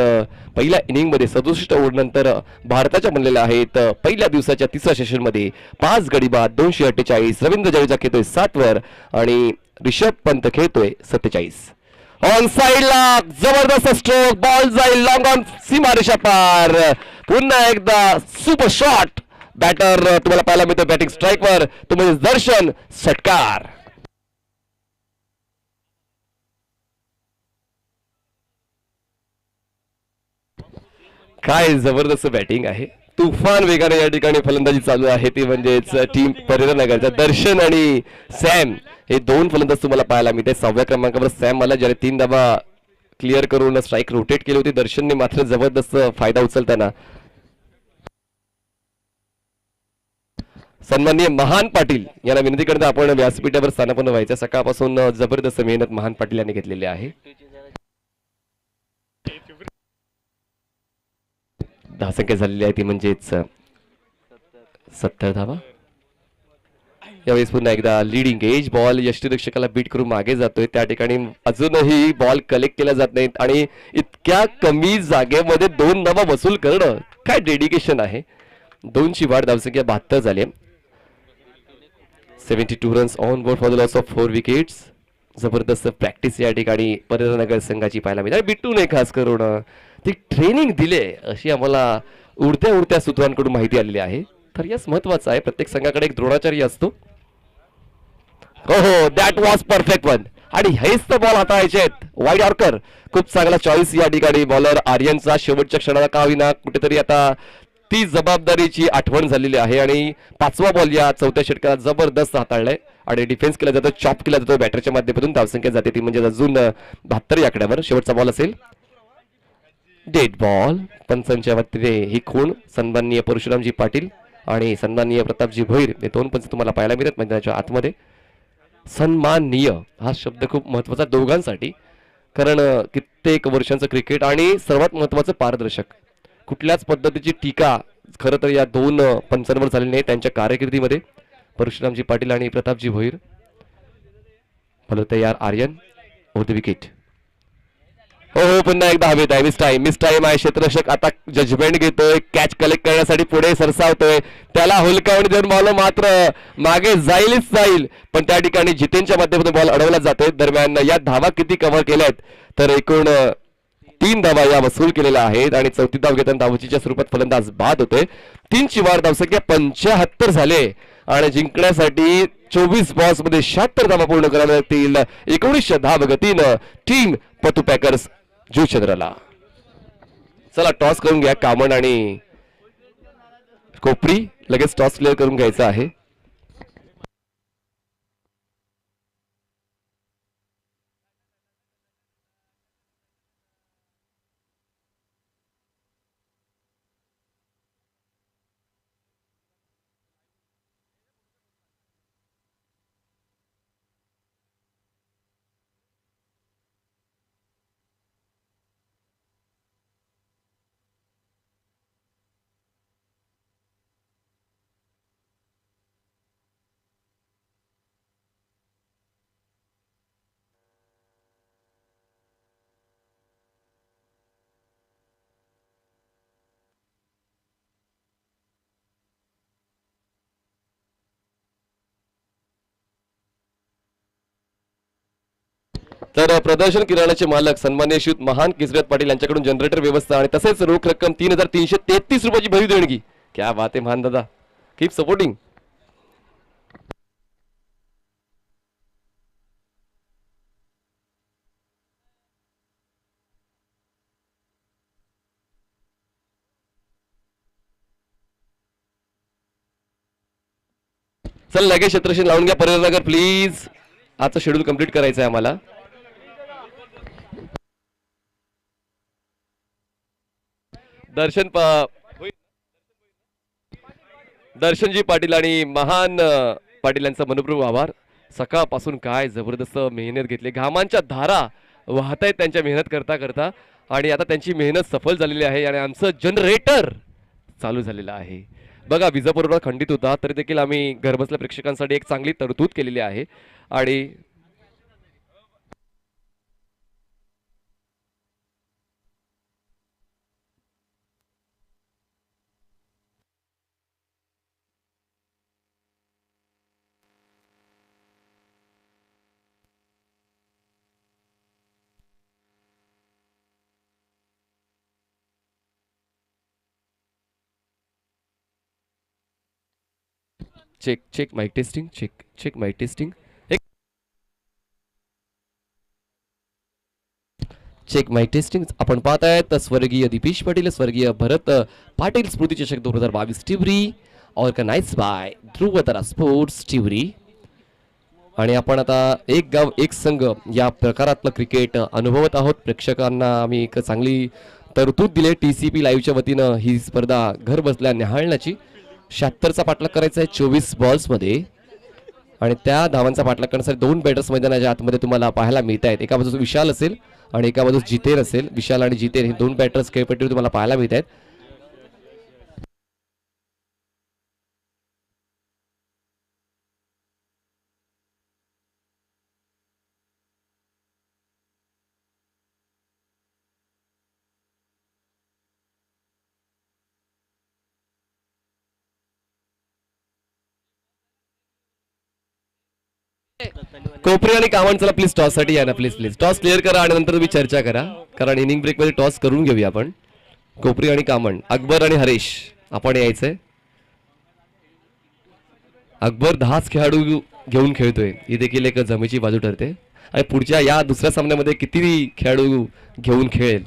पहिल्या इनिंगमध्ये 67 ओव्हरनंतर भारताच्या बनलेल्या आहेत पहिल्या दिवसाच्या तिसऱ्या सेशनमध्ये 5 गडी बाद 248. रवींद्र जडेजा खेळतोय 7 वर आणि ऋषभ पंत खेळतोय 47. ऑन साइडला जबरदस्त स्ट्रोक, बॉल जाईल लॉंग ऑन सीमारेषा पार. पुन्हा एकदा सुपर शॉट बॅटर तुम्हाला पाहायला मिळतो बॅटिंग स्ट्राईकवर, तो म्हणजे दर्शन सटकार. काय जबरदस्त बॅटिंग आहे, तुफान वेगाने या ठिकाणी फलंदाजी चालू आहे. ती म्हणजेच टीम परिणामनगरचा दर्शन आणि सॅम हे 2 फलंदाज तुम्हाला पाहायला मिळते. 6व्या क्रमांकावर सॅम मला ज्याने 3 धावा क्लिअर करून स्ट्राईक रोटेट केली होती. दर्शनने मात्र जबरदस्त फायदा उचलताना सन्माननीय महान पाटील यांना विनंती करता आपण व्यासपीठावर स्थानापन्न व्हायचं. सकाळपासून जबरदस्त मेहनत महान पाटील यांनी घेतलेली आहे. धावसंख्या झालेली आहे ती म्हणजेच 70 धावा. यावेळेस पुन्हा एकदा लिडिंग एज बॉल यष्टीरक्षकाला बीट करून मागे जातोय. त्या ठिकाणी अजूनही बॉल कलेक्ट केल्या जात नाहीत आणि इतक्या कमी जागेमध्ये 2 धावा वसूल करणं काय डेडिकेशन आहे. 2ची वाढ, धावसंख्या 72 झाली. 72 runs on board for the loss of 4 wickets. जबरदस्त प्रॅक्टिस या ठिकाणी परिणामनगर संघाची पाहायला मिळते. आणि बिट्टूने खास करून ती ट्रेनिंग दिले अशी आम्हाला उडत्या सूत्रांकडून माहिती आलेली आहे. तर याच महत्वाचं आहे, प्रत्येक संघाकडे एक द्रोणाचार्य असतो. हो दॅट वॉज परफेक्ट वन, आणि हेच तर बॉल हाताळायचे आहेत. वाईड यॉर्कर, खूप चांगला चॉईस या ठिकाणी बॉलर आर्यनचा. शेवटच्या क्षणाला का होईना कुठेतरी आता ती जबाबदारीची आठवण झालेली आहे, आणि 5वा बॉल या 4थ्या षटकाला जबरदस्त हाताळलाय आणि डिफेन्स केला जातो, चॉप केला जातो बॅटरच्या माध्यमातून. धावसंख्या जाते ती म्हणजे अजून 72 या आकड्यावर. शेवटचा बॉल असेल डेड बॉल. पंचांच्या वतीने ही खूण सन्माननीय परशुरामजी पाटील आणि सन्माननीय प्रतापजी भोईर हे 2 पंच तुम्हाला पाहायला मिळतात मैदानाच्या आतमध्ये. सन्माननीय हा शब्द खूप महत्वाचा दोघांसाठी, कारण कित्येक वर्षांचं क्रिकेट आणि सर्वात महत्वाचं पारदर्शक. कुठल्याच पद्धतीची टीका खरं तर या 2 पंचांवर झालेली नाही त्यांच्या कारकिर्दीमध्ये. परशुरामजी पाटील आणि प्रतापजी भोईर. भलं तयार आर्यन ओव्हर द विकेट. हो पुन्हा एकदा हवेत आहे. मिस टाइम आहे. क्षेत्ररक्षक आता जजमेंट घेतोय, कॅच कलेक्ट करण्यासाठी पुढे सरसावतोय, त्याला हुलकावणी देऊन बॉल मात्र मागे जाईल, पण त्या ठिकाणी जितेनच्या माध्यमातून बॉल अडवला जातोय. दरम्यान या धावा किती कव्हर केल्यात तर एकूण 3 धावा या वसूल केलेल्या आहेत, आणि 4थी धाव घेताना धावचीच्या स्वरूपात फलंदाज बाद होतोय. 3ची वाढ, धावसंख्या 75 झाले आणि जिंकण्यासाठी 24 बॉल्स मध्ये 76 धावा पूर्ण कराव्या लागतील. 19 धाव गतीनं टीम पतू पॅकर्स जुचंद्रला. चला टॉस करून घ्या. कामन आणि कोपरी लगेच टॉस क्लिअर करून घ्यायचा आहे. तर प्रदर्शन किराणाचे मालक सन्मान्य श्रीयुत महान केसरीनाथ पाटील यांच्याकडून जनरेटर व्यवस्था आणि तसेच रोख रक्कम 3,333 रुपयाची भरीव देणगी. क्या बात आहे महान दादा, कीप सपोर्टिंग. चल लगेच क्षेत्रक्षण लावून घ्या परिवारनगर प्लीज. आजचं शेड्यूल कंप्लीट करायचं आहे आम्हाला. दर्शनजी पाटील आणि महान पाटील यांचा मनपूर्वक आभार. सकाळपासून काय जबरदस्त मेहनत घेतली, घामांच्या धारा वाहत आहेत त्यांच्या मेहनत करता करता, आणि आता त्यांची मेहनत सफल झालेली आहे आणि आमचं जनरेटर चालू झालेलं आहे. बघा वीज पुरवठा खंडित होता तरी देखील आम्ही घरबसल्या प्रेक्षकांसाठी एक चांगली तरतूद केलेली आहे. आणि check check mic testing, check check mic testing, check mic testing. आपण पाहतायत स्वर्गीय दीपेश पाटील, स्वर्गीय भरत पाटील स्मृती चषक 2022 टिवरी ऑर्गनाइज बाय ध्रुवतारा स्पोर्ट्स टिवरी. आणि आपण आता एक गाव एक संघ या प्रकारातलं क्रिकेट अनुभवत आहोत. प्रेक्षकांना आम्ही एक चांगली तरतूद दिली TCP लाईव्हच्या वतीनं ही स्पर्धा घर बसल्या निहाळण्याची. 76चा पाठलाग करायचा आहे 24 बॉल्समध्ये, आणि त्या धावांचा पाठलाग करण्यासाठी 2 बॅटर्स मैदानाच्या आतमध्ये तुम्हाला पाहायला मिळत आहेत. एका बाजूस विशाल असेल आणि एका बाजूस जितेर असेल. विशाल आणि जितेर हे 2 बॅटर्स खेळपट्टीवर तुम्हाला पाहायला मिळत आहेत. कोपरे आणि कामण चला प्लीज टॉस साठी या ना, प्लीज प्लीज टॉस क्लिअर करा आणि नंतर तुम्ही चर्चा करा, कारण इनिंग ब्रेक मध्ये टॉस करून घेऊया आपण. कोपरी आणि कामण, अकबर आणि हरेश आपण यायचंय. अकबर 10 खेळाडू घेऊन खेळतोय, ही देखील एक जमेची बाजू ठरते. आणि पुढच्या या दुसऱ्या सामन्यामध्ये किती खेळाडू घेऊन खेळेल.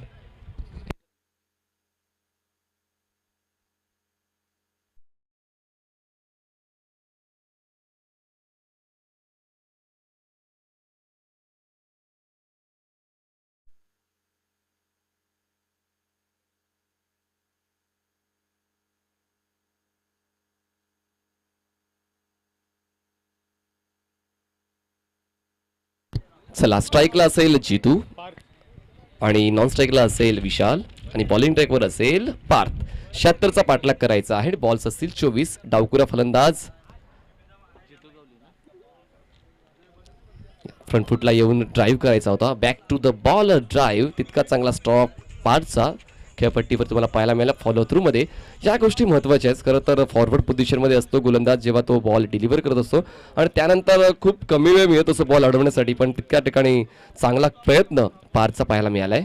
चला स्ट्राईकला असेल जितू आणि नॉन स्ट्राईकला असेल विशाल आणि बॉलिंग ट्रॅकवर असेल पार्थ. 76चा पाठलाग करायचा आहे. बॉल्स असतील 24. डावकुरा फलंदाज फ्रंट फुटला येऊन ड्राईव्ह करायचा होता. Back to the ball drive, तितका चांगला स्टॉप पार्थचा खेळपट्टीवर तुम्हाला पाहायला मिळाला. फॉलो थ्रू मध्ये या गोष्टी महत्त्वाच्या आहेत. खरं तर फॉरवर्ड पोझिशनमध्ये असतो गोलंदाज जेव्हा तो बॉल डिलिव्हर करत असतो, आणि त्यानंतर खूप कमी वेळ मिळत असतो बॉल अडवण्यासाठी, पण तितक्या ठिकाणी चांगला प्रयत्न पारचा पाहायला मिळालाय.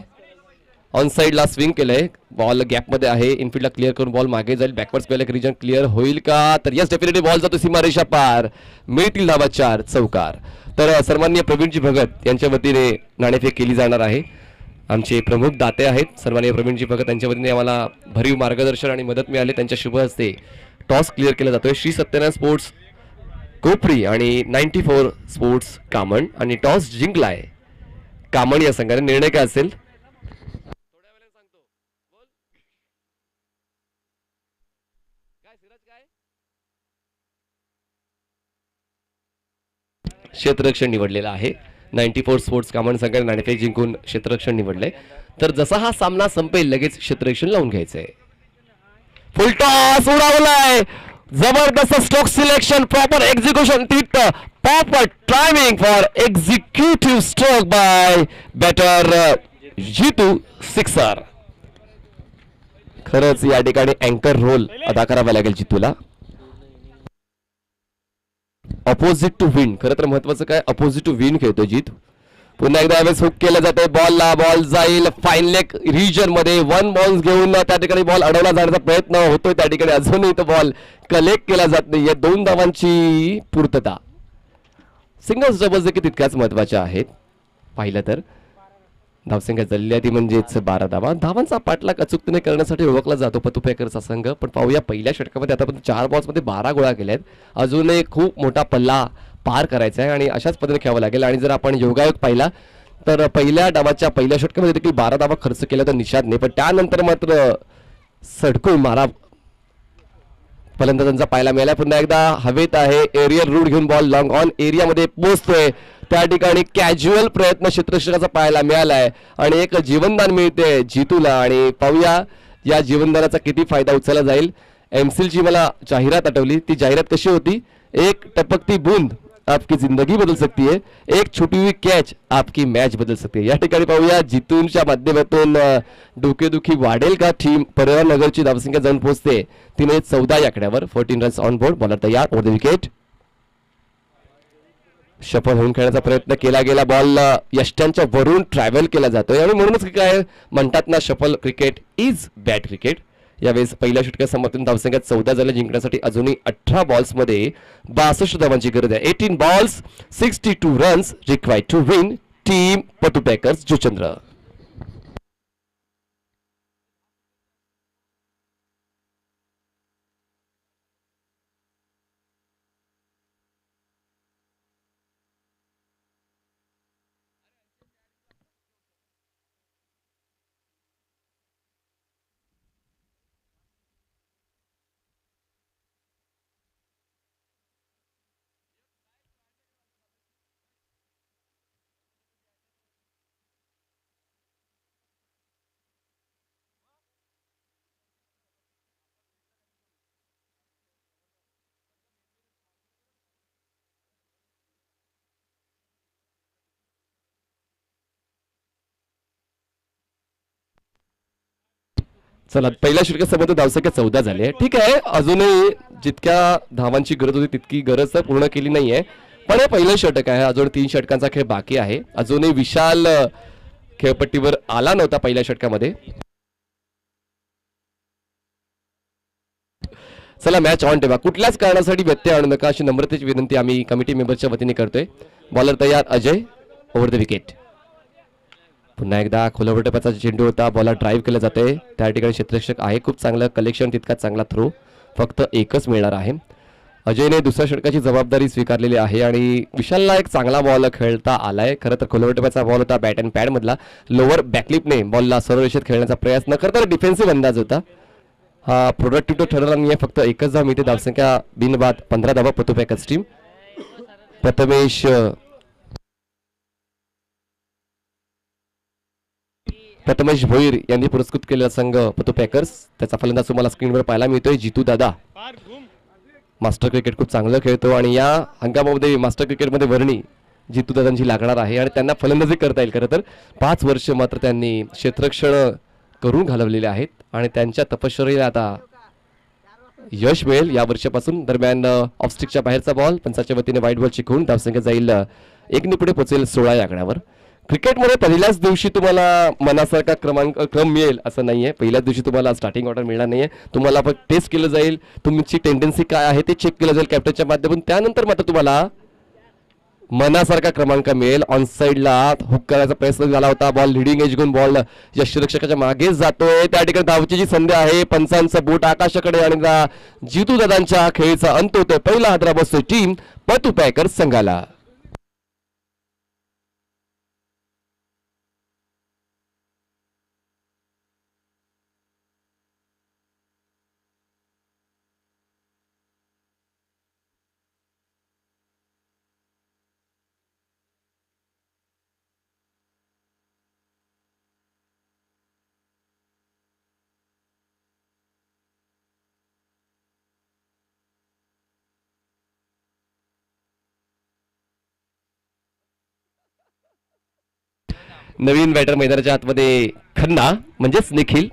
ऑन साईडला स्विंग केलंय, बॉल गॅपमध्ये आहे. इनफिल्डला क्लिअर करून बॉल मागे जाईल. बॅकवर्ड स्पेल रिजन क्लिअर होईल का, तर यस डेफिनेटली बॉल जातो सीमारेषा पार. मिळतील धावा 4 चौकार. तर सन्माननीय प्रवीणजी भगत यांच्या वतीने नाणेफेक केली जाणार आहे. आमचे प्रमुख दाते आहेत सन्माननीय प्रवीणजी भगत, त्यांच्या वतीने आम्हाला भरीव मार्गदर्शन आणि मदत मिळाली. त्यांच्या शुभ हस्ते टॉस क्लिअर केला जातोय. श्री सत्यनारायण स्पोर्ट्स कोपरी आणि 94 स्पोर्ट्स कामण, आणि टॉस जिंकलाय कामण या संघाने. निर्णय काय असेल क्षेत्ररक्षण निवडलेला आहे. 94 स्पोर्ट्स कामन संघाने नाणेफेक जिंकून क्षेत्ररक्षण निवडले. तर जसा हा सामना संपेल लगेच क्षेत्ररक्षण लावून घ्यायचंय. फुल टॉस उडवलाय, जबरदस्त stroke selection, proper execution, proper timing for executive stroke by batter Jitu sixer. खरंच या ठिकाणी अँकर रोल अदा करावा लागेल जितूला. अपोजिट टू विन, खरं तर महत्वाचं काय, अपोजिट टू विन खेळतो जीत. पुन्हा एकदा यावेळेस हुक केलं जाते बॉलला, बॉल जाईल फाईन लेग रिजन मध्ये, 1 बॉल घेऊन त्या ठिकाणी बॉल अडवला जाण्याचा प्रयत्न होतोय त्या ठिकाणी, अजूनही तो बॉल कलेक्ट केला जात नाहीये. 2 धावांची पूर्तता. सिंगल्स डबल्स देखील तितक्याच महत्वाच्या आहेत. पाहिलं तर धावसंख्या जल्ली ती म्हणजेच 12 धावा. धावांचा पाठलाग अचूकतेने करण्यासाठी ओळखला जातो पतुपेकरचा संघ. पण पाहूया पहिल्या षटकामध्ये आतापर्यंत 4 बॉल्समध्ये 12 गोळा केल्यात. अजूनही खूप मोठा पल्ला पार करायचा आहे आणि अशाच पद्धतीने खेळावं लागेल. आणि जर आपण योगायोग पाहिला तर पहिल्या डावाच्या पहिल्या षटकामध्ये देखील 12 धावा खर्च केल्या तर निषाद पण त्यानंतर मात्र सडकून मारा फलंदाजांचा पाहायला मिळाला. पुन्हा एकदा हवेत आहे, एरियल रूट घेऊन बॉल लॉंग ऑन एरियामध्ये पोहोचतोय. त्या ठिकाणी कॅज्युअल प्रयत्न क्षेत्ररक्षकाचा पाहायला मिळालाय आणि एक जीवनदान मिळते जितूला. आणि पाहूया या जीवनदानाचा किती फायदा उचलला जाईल. एमसीलची मला जाहिरात आठवली. ती जाहिरात कशी होती? एक टपकती बूंद आपकी जिंदगी बदल सकती है, एक छोटी हुई कॅच आपकी मॅच बदल सकती है. या ठिकाणी पाहूया जितूनच्या माध्यमातून डोकेदुखी वाढेल का? टीम परिवार नगरची धावसंख्या जाऊन पोहोचते 314 या आकड्यावर. 14 रन्स ऑन बोर्ड. बॉलर तयार. Over the wicket. शफल होऊन खेळण्याचा प्रयत्न केला गेला. बॉल यष्ट्यांच्या वरून ट्रॅव्हल केला जातोय आणि म्हणूनच काय म्हणतात ना, shuffle cricket is bat cricket. यावेळेस पहिल्या षटकात समर्थन धावसंख्या 14 झाले. जिंकण्यासाठी अजूनही 18 बॉल्स मध्ये 62 धावांची गरज आहे. 18 balls 62 runs required to win. Team पतुपेकर्स जुचंद्र. चला पहिल्या षटकासमोर धावसंख्या 14 झाली आहे. ठीक आहे, अजूनही जितक्या धावांची गरज होती तितकी गरज तर पूर्ण केली नाहीये. पण हे पहिलं षटक आहे. अजून 3 षटकांचा खेळ बाकी आहे. अजूनही विशाल खेळपट्टीवर आला नव्हता पहिल्या षटकामध्ये. चला मॅच ऑन ठेवा. कुठल्याच कारणासाठी व्यत्यय आणू नका अशी नम्रतेची विनंती आम्ही कमिटी मेंबरच्या वतीने करतोय. बॉलर तयार अजय. Over the wicket. पुन्हा एकदा खोलवटप्याचा चेंडू होता. बॉलर ड्राईव्ह केला जाते. त्या ठिकाणी क्षेत्ररक्षक आहे. खूप चांगलं कलेक्शन, तितकाच चांगला थ्रो. फक्त एकच मिळणार आहे. अजयने दुसऱ्या षटकाची जबाबदारी स्वीकारलेली आहे आणि विशालला एक चांगला बॉल खेळता आलाय. खरं तर खोलवटप्याचा बॉल होता बॅट अँड पॅड मधला. लोअर बॅकलिपने बॉलला सरळ रेषेत खेळण्याचा प्रयत्न खरं डिफेन्सिव्ह अंदाज होता. हा प्रोडक्टिव्ह ठरला नाही. फक्त एकच धाव मिळते. धावसंख्या बिनबाद 15 धावा पतुपेकर्स टीम. प्रथमेश भोईर यांनी पुरस्कृत केलेला संघ पतुपेकर्स. त्याचा फलंदाज तुम्हाला स्क्रीनवर पाहायला मिळतोय जितू दादा. मास्टर क्रिकेट खूप चांगलं खेळतो आणि या हंगामामध्ये मास्टर क्रिकेटमध्ये वर्णी जितू दादांची लागणार आहे आणि त्यांना फलंदाजी करता येईल. खरं तर 5 वर्ष मात्र त्यांनी क्षेत्ररक्षण करून घालवलेले आहेत आणि त्यांच्या तपश्चर्येला आता यश मिळेल या वर्षापासून. दरम्यान ऑफस्टिकच्या बाहेरचा बॉल पंचाच्या वतीने वाईट बॉल चिकवून धावसंख्या जाईल 1 पुढे पोहोचेल 16 या आकड्यावर. क्रिकेटमध्ये पहिल्याच दिवशी तुम्हाला मनासारखा क्रम मिळेल असं नाहीये. पहिल्याच दिवशी तुम्हाला स्टार्टिंग ऑर्डर मिळणार नाहीये. तुम्हाला फक्त टेस्ट केलं जाईल, तुमची टेंडन्सी काय आहे ते चेक केलं जाईल कॅप्टनच्या माध्यमातून. त्यानंतर मात्र तुम्हाला मनासारखा क्रमांक मिळेल. ऑन साईडला हुक करायचा प्रयत्न झाला होता. बॉल लिडिंग एज घेऊन बॉल यष्टिरक्षकाच्या मागे जातोय. त्या ठिकाणी धावची जी संधी आहे. पंचांचं बोट आकाशाकडे आणि जितू दादांच्या खेळीचा अंत होतोय. पहिला हादरा बसतोय टीम पतुपेकर्स संघाला. नवीन बॅटर मैदानाच्या आतमध्ये खन्ना म्हणजेच निखिल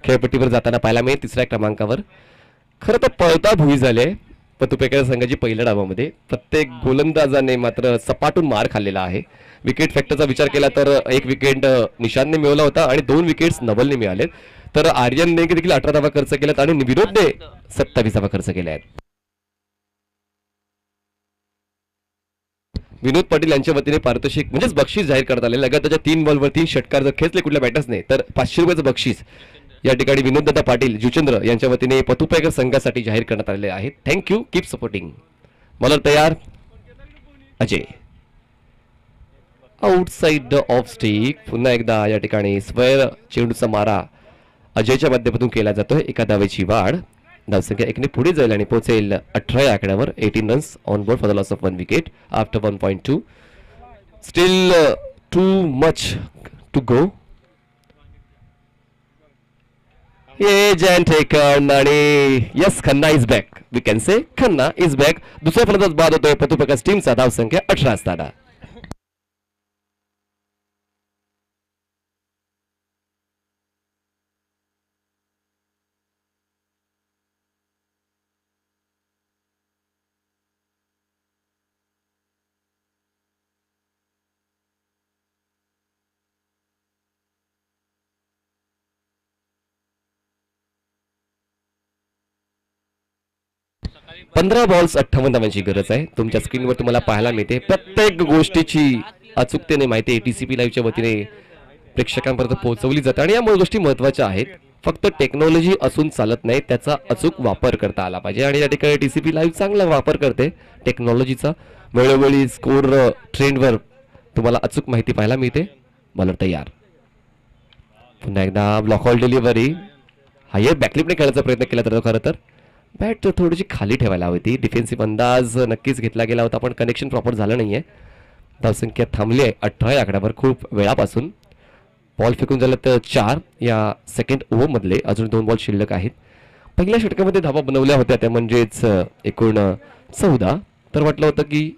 खेळपट्टीवर जाताना पाहायला मिळेल 3ऱ्या क्रमांकावर. खरं तर पळता भुई झाले पतुपेकर संघाची पहिल्या डावामध्ये प्रत्येक गोलंदाजाने मात्र सपाटून मार खाल्लेला आहे. विकेट फॅक्टरचा विचार केला तर एक विकेट निशांतने मिळवला होता आणि 2 विकेट्स नवलने मिळालेत. तर आर्यनने देखील 18 धावा खर्च केल्यात आणि विनोदने 27 धावा खर्च केल्या आहेत. विनोद पाटील यांच्या वतीने पारितोषिक म्हणजेच बक्षीस जाहीर करण्यात आले. लगाताच्या 3 बॉलवर 3 षटकार जर खेचले कुठल्या बॅटर्सने तर 500 रुपयाचं बक्षीस या ठिकाणी विनोददादा पाटील जुचंद्र यांच्या वतीने पतुपेकर संघासाठी जाहीर करण्यात आलेले आहे. Thank you, keep supporting. बॉलर तयार, अजय आउटसाइड ऑफ स्टिक. पुन्हा एकदा या ठिकाणी स्क्वेअर चेंडूचा मारा अजयच्या माध्यमातून केला जातोय. एका धावेची वाढ, धावसंख्या 1ने पुढे जाईल आणि पोहोचेल 18 या आकड्यावर. 18 runs on board for the loss of 1 wicket after 1.2. Still too much to go. आणि yes, Khanna is back. We can say Khanna is back. दुसरा फलंदाज बाद होतोय पतुपेकर टीमचा. धावसंख्या 18 असताना पंधरा बॉल्स 58 धावांची गरज आहे. तुमच्या स्क्रीनवर तुम्हाला पाहायला मिळते. प्रत्येक गोष्टीची अचूकतेने माहिती टीसीपी लाईव्हच्या वतीने प्रेक्षकांपर्यंत पोहोचवली जाते आणि या गोष्टी महत्त्वाच्या आहेत. फक्त टेक्नॉलॉजी असून चालत नाही, त्याचा अचूक वापर करता आला पाहिजे आणि या ठिकाणी टीसीपी लाईव्ह चांगला वापर करते टेक्नॉलॉजीचा. वेळोवेळी स्कोर ट्रेंडवर तुम्हाला अचूक माहिती पाहायला मिळते. बॉलर तयार, पुन्हा एकदा ब्लॉकऑल डिलिव्हरी. हायर बॅकलिपने खेळायचा प्रयत्न केला तर खरं तर बॅट थोडीशी खाली ठेवायला हवी होती. डिफेन्सिव्ह अंदाज नक्कीच घेतला गेला होता पण कनेक्शन प्रॉपर झालं नाहीये. धावसंख्या थांबली आहे 18 या आकड्यावर खूप वेळापासून. बॉल फेकून झालं तर 4 या सेकंड ओव्हरमधले. अजून 2 बॉल शिल्लक आहेत. पहिल्या षटकामध्ये धावा बनवल्या होत्या त्या म्हणजेच एकूण 14. तर वाटलं होतं की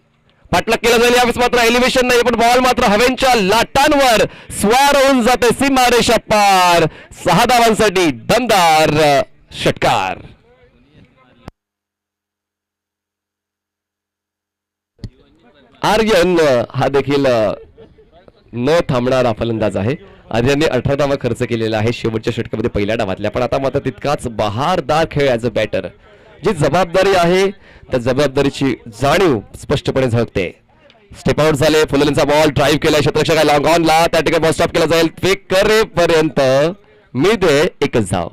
पाठलाग केला जाईल. यावेळेस मात्र एलिव्हेशन नाही पण बॉल मात्र हवेच्या लाटांवर स्वार होऊन जाते सीमारेषा पार. 6 धावांसाठी दमदार षटकार. आर्यन हा देखील न थांबणारा फलंदाज आहे. आर्यनने 18 धावा खर्च केलेला आहे शेवटच्या षटकामध्ये पहिल्या डावातल्या. पण आता मात्र तितकाच बहारदार खेळ ॲज अ बॅटर. जी जबाबदारी आहे त्या जबाबदारीची जाणीव स्पष्टपणे झळकते. स्टेप आउट झाले. फुललेंचा बॉल ड्राईव्ह केला क्षेत्ररक्षक लॉंग ऑनला. त्या ठिकाणी बॉल स्टॉप केला जाईल. फेक करेपर्यंत मिळते एकच धाव.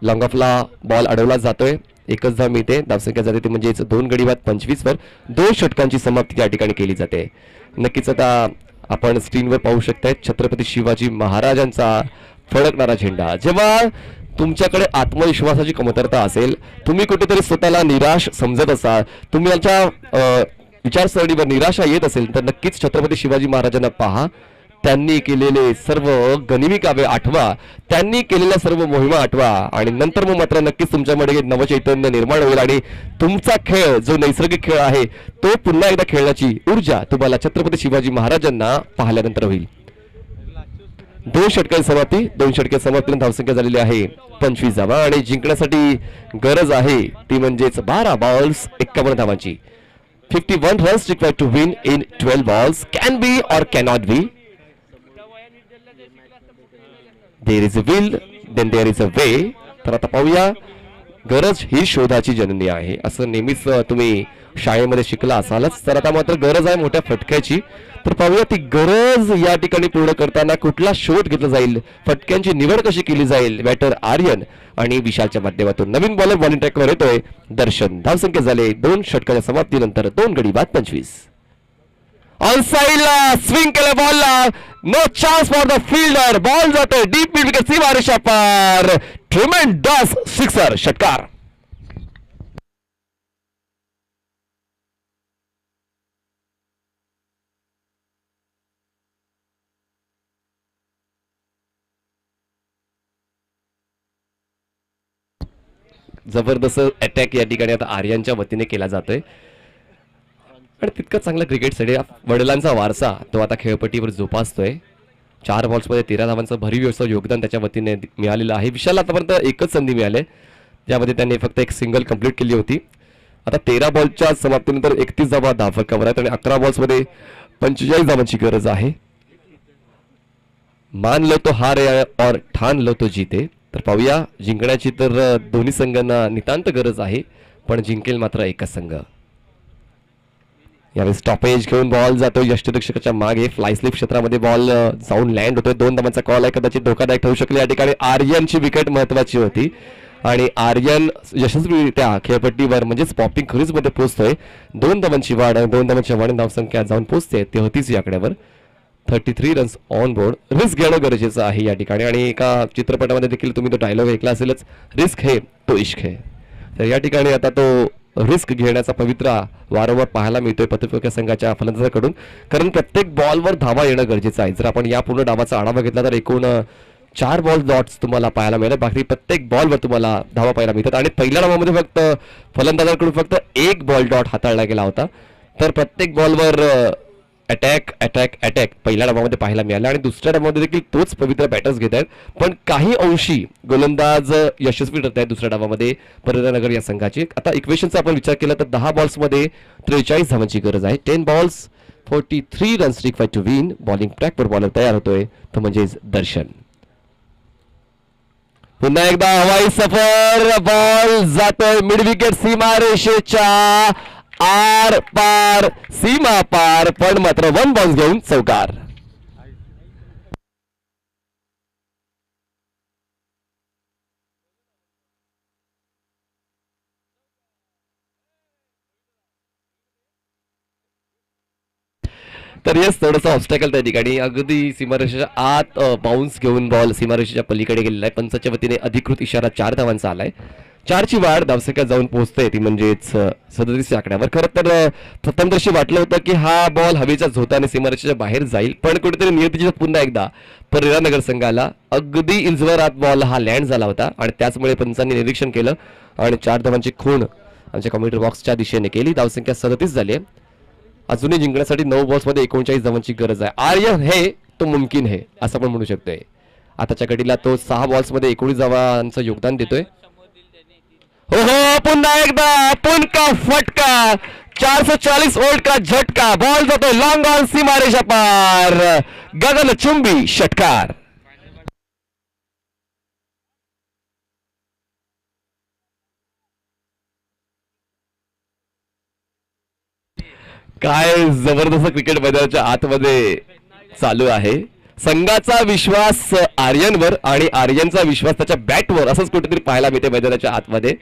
लॉंग ऑफला बॉल अडवला जातोय. एकच धाव मिळते. धावसंख्या जाते ती म्हणजेच 2 गडी बाद 25 वर 2 षटकांची समाप्ती या ठिकाणी केली जाते. नक्कीच आता आपण स्क्रीनवर पाहू शकताय छत्रपती शिवाजी महाराजांचा फडकणारा झेंडा. जेव्हा तुमच्याकडे आत्मविश्वासाची कमतरता असेल, तुम्ही कुठेतरी स्वतःला निराश समजत असाल, तुमच्या विचारसरणीवर निराशा येत असेल तर नक्कीच छत्रपती शिवाजी महाराजांना पहा. त्यांनी केलेले सर्व गनिमी काव्य आठवा, त्यांनी केलेल्या सर्व मोहिमा आठवा आणि नंतर मग मात्र नक्कीच तुमच्यामध्ये नवचैतन्य निर्माण होईल आणि तुमचा खेळ जो नैसर्गिक खेळ आहे तो पुन्हा एकदा खेळण्याची ऊर्जा तुम्हाला छत्रपती शिवाजी महाराजांना पाहिल्यानंतर होईल. 2 षटकांची समाप्ती. 2 षटके समाप्तीनंतर धावसंख्या झालेली आहे 25 धावा आणि जिंकण्यासाठी गरज आहे ती म्हणजेच 12 बॉल्स 51 धावांची. 51 runs required to win in 12 balls. Can be or cannot be. There is a will then there is a way. तर आता पाहूया. गरज ही शोधाची जननी आहे असं नेहमीच तुम्ही शाळेमध्ये शिकला असालच. तर आता मात्र गरज आहे मोठ्या फटक्याची. तर पाहूया ती गरज या ठिकाणी पूर्ण करताना कुठला शोध घेतला जाईल, फटक्यांची निवड कशी केली जाईल. बॅटर आर्यन आणि विशालच्या माध्यमातून. नवीन बॉलर बॉलिंग ट्रॅकवर येतोय दर्शन. धावसंख्या झाले 2 षटकाच्या समाप्तीनंतर 2 गडी बाद 25. ऑन साइडला स्विंग केलं बॉलला. No chance for the fielder. Ball जातोय डीप मिड विकेट सीमारेषा पार. ट्रिमेंडस सिक्सर षटकार. जबरदस्त अटॅक या ठिकाणी आता आर्यनच्या वतीने केला जातोय आणि तितका चांगला क्रिकेटसाठी वडिलांचा वारसा तो आता खेळपट्टीवर जोपासतोय. 4 बॉल्समध्ये 13 धावांचं भरीव असं योगदान त्याच्या वतीने मिळालेलं आहे. विशालला आतापर्यंत एकच संधी मिळाली ज्यामध्ये त्यांनी फक्त एक सिंगल कंप्लीट केली होती. आता 13 बॉलच्या समाप्तीनंतर 31 धावा धावफलकावर आहेत आणि 11 बॉल्स मध्ये 45 धावांची गरज आहे. मान लो तो हार और ठान लो तो जीते. तर पाहूया, जिंकण्याची तर दोन्ही संघांना नितांत गरज आहे, पण जिंकेल मात्र एकच संघ. यावेळी स्टॉपेज घेऊन बॉल जातो यष्टिरक्षकाच्या मागे. फ्लाय स्लिप क्षेत्रामध्ये बॉल जाऊन लँड होतोय. 2 धावांचा कॉल आहे, कदाचित धोकादायक ठरू शकेल. या ठिकाणी आर्यनची विकेट महत्वाची होती आणि आर्यन यशस्वीरित्या खेळपट्टीवर म्हणजेच पॉपिंग क्रीजमध्ये पोहोचतोय. 2 धावांची वाढ, 2 धावांच्या वाढ धावसंख्या जाऊन पोहोचते ते होतीच या आकड्यावर. 33 रन्स ऑन बोर्ड. रिस्क घेणं गरजेचं आहे या ठिकाणी आणि एका चित्रपटामध्ये देखील तुम्ही तो डायलॉग ऐकला असेलच, रिस्क है तो इश्क है. तर या ठिकाणी आता तो रिस्क घेण्याचा पवित्रा वारंवार पाहायला मिळतोय पथविक्रेता संघाच्या फलंदाजाकडून, कारण प्रत्येक बॉलवर धावा येणं गरजेचं आहे. जर आपण या पूर्ण डावाचा आढावा घेतला तर एकूण 4 बॉल डॉट्स तुम्हाला पाहायला मिळतात. बाकी प्रत्येक बॉलवर तुम्हाला धावा पाहायला मिळतात आणि पहिल्या डावामध्ये फक्त फलंदाजाकडून फक्त 1 बॉल डॉट हाताळला गेला होता. तर प्रत्येक बॉलवर अटॅक अटॅक अटॅक पहिल्या डावामध्ये पाहायला मिळाला आणि दुसऱ्या डावामध्ये देखील तोच पवित्र बॅटर्स घेत आहेत, पण काही अंशी गोलंदाज यशस्वी ठरत आहेत दुसऱ्या डावामध्ये परदानगर या संघाची. आता इक्वेशनचा आपण विचार केला तर 10 बॉल्समध्ये 43 धावांची गरज आहे. 10 balls 43 runs required to win. Bowling ट्रॅकवर बॉलर तयार होतोय तो म्हणजेच दर्शन. पुन्हा एकदा हवाई सफर. बॉल जातोय मिड विकेट सीमारेषेच्या आर पार, सीमा पार, पण मात्र 1 बॉल घेऊन चौकार. तर येस, थोडंसं ऑब्स्टॅकल त्या ठिकाणी अगदी सीमारेषेच्या आत बाउन्स घेऊन बॉल सीमारेषेच्या पलीकडे गेलेला आहे. पंचाच्या वतीने अधिकृत इशारा 4 धावांचा आलाय. 4ची वाढ धावसंख्या जाऊन पोहोचते ती म्हणजेच 37 आकड्यावर. खरं तर प्रथमदर्शी वाटलं होतं की हा बॉल हवेच्या झोताने सीमारेषेच्या बाहेर जाईल, पण कुठेतरी नियतीच्या पुन्हा एकदा परिरानगर संघाला अगदी इंजवरात बॉल हा लँड झाला होता आणि त्याचमुळे पंचांनी निरीक्षण केलं आणि 4 धावांची खूण आमच्या कॉमेंट्री बॉक्सच्या दिशेने केली. धावसंख्या 37 झाली आहे. अजूनही जिंकण्यासाठी 9 बॉल्समध्ये 39 धावांची गरज आहे. आर्यन हे तो मुमकिन है असं आपण म्हणू शकतोय. आताच्या घडीला तो 6 बॉल्समध्ये 19 धावांचं योगदान देतोय. हो हो, पुन्हा एकदा पुनका फटका, 440 वोल्ट का झटका. बॉल जातोय लॉंग ऑन सीमारेषा पार, गगनचुंबी षटकार. काय जबरदस्त क्रिकेट मैदानाच्या आतमध्ये चालू आहे. संघाचा विश्वास आर्यनवर आणि आर्यनचा विश्वास त्याच्या बॅटवर असंच कुठेतरी पाहायला मिळते मैदानाच्या आतमध्ये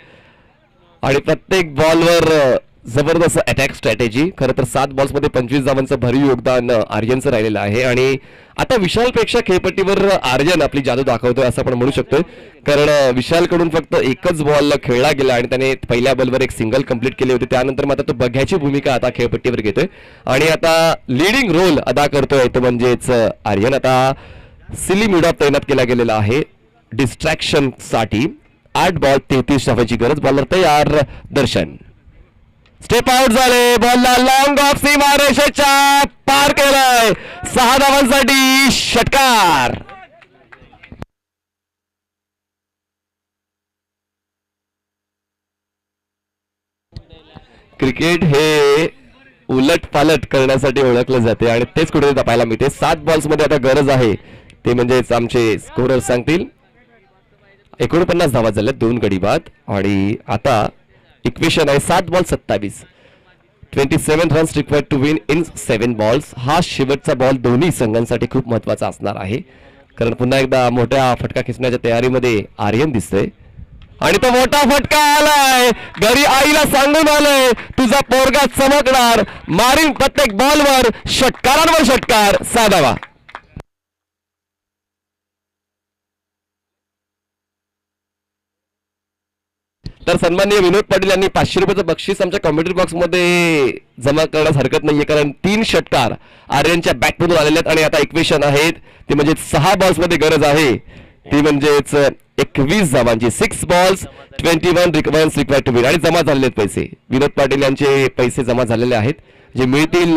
आणि प्रत्येक बॉलवर जबरदस्त अटॅक स्ट्रॅटेजी. खरं तर 7 बॉल्समध्ये 25 धावांचं भरीव योगदान आर्यनचं राहिलेलं आहे आणि आता विशालपेक्षा खेळपट्टीवर आर्यन आपली जादू दाखवतोय असं आपण म्हणू शकतोय, कारण विशालकडून फक्त एकच बॉल खेळला गेला आणि त्याने पहिल्या बॉलवर एक सिंगल कंप्लीट केली होती. त्यानंतर मात्र तो बघ्याची भूमिका आता खेळपट्टीवर घेतोय आणि आता लीडिंग रोल अदा करतोय तो म्हणजेच आर्यन. आता सिली मिडॉप तैनात केला गेलेला आहे डिस्ट्रॅक्शन साठी. 8 बॉल 33 धावांची गरज. बॉलर तयार दर्शन. स्टेप आउट झाले. बॉलला लॉंग ऑफ सीमारेषेच्या पार केलाय. 6 धावांसाठी षटकार. क्रिकेट हे उलट पालट करण्यासाठी ओळखलं जाते आणि तेच कुठे पाहायला मिळते. 7 बॉल्समध्ये आता गरज आहे ते म्हणजेच आमचे स्कोरर सांगतील. 49 धावा झाल्या 2 गडी बाद आणि आता इक्वेशन आहे 7 ball 27. 27 runs required to win in 7 balls. हा शेवटचा बॉल दोन्ही संघांसाठी खूप महत्वाचा असणार आहे, कारण पुन्हा एकदा मोठ्या फटका खेचण्याच्या तयारीमध्ये आर्यन दिसतोय आणि तो मोठा फटका आलाय. घरी आईला सांगून आलाय तुझा पोरगा चमकणार, मारीन प्रत्येक बॉलवर, षटकारांवर षटकार. 6 धावा. तर सन्माननीय विनोद पाटील यांनी 500 रुपयाचं बक्षीस आमच्या कॉमेंट्री बॉक्स मध्ये जमा करण्यास हरकत नाहीये, कारण 3 षटकार आर्यनच्या बॅटमधून आलेले आहेत आणि आता इक्वेशन आहेत ते म्हणजे 6 बॉल्स मध्ये गरज आहे ती म्हणजेच 21 धावांची. 6 balls 21 runs required to win आणि जमा झालेले पैसे विनोद पाटील यांचे पैसे जमा झालेले आहेत जे मिळतील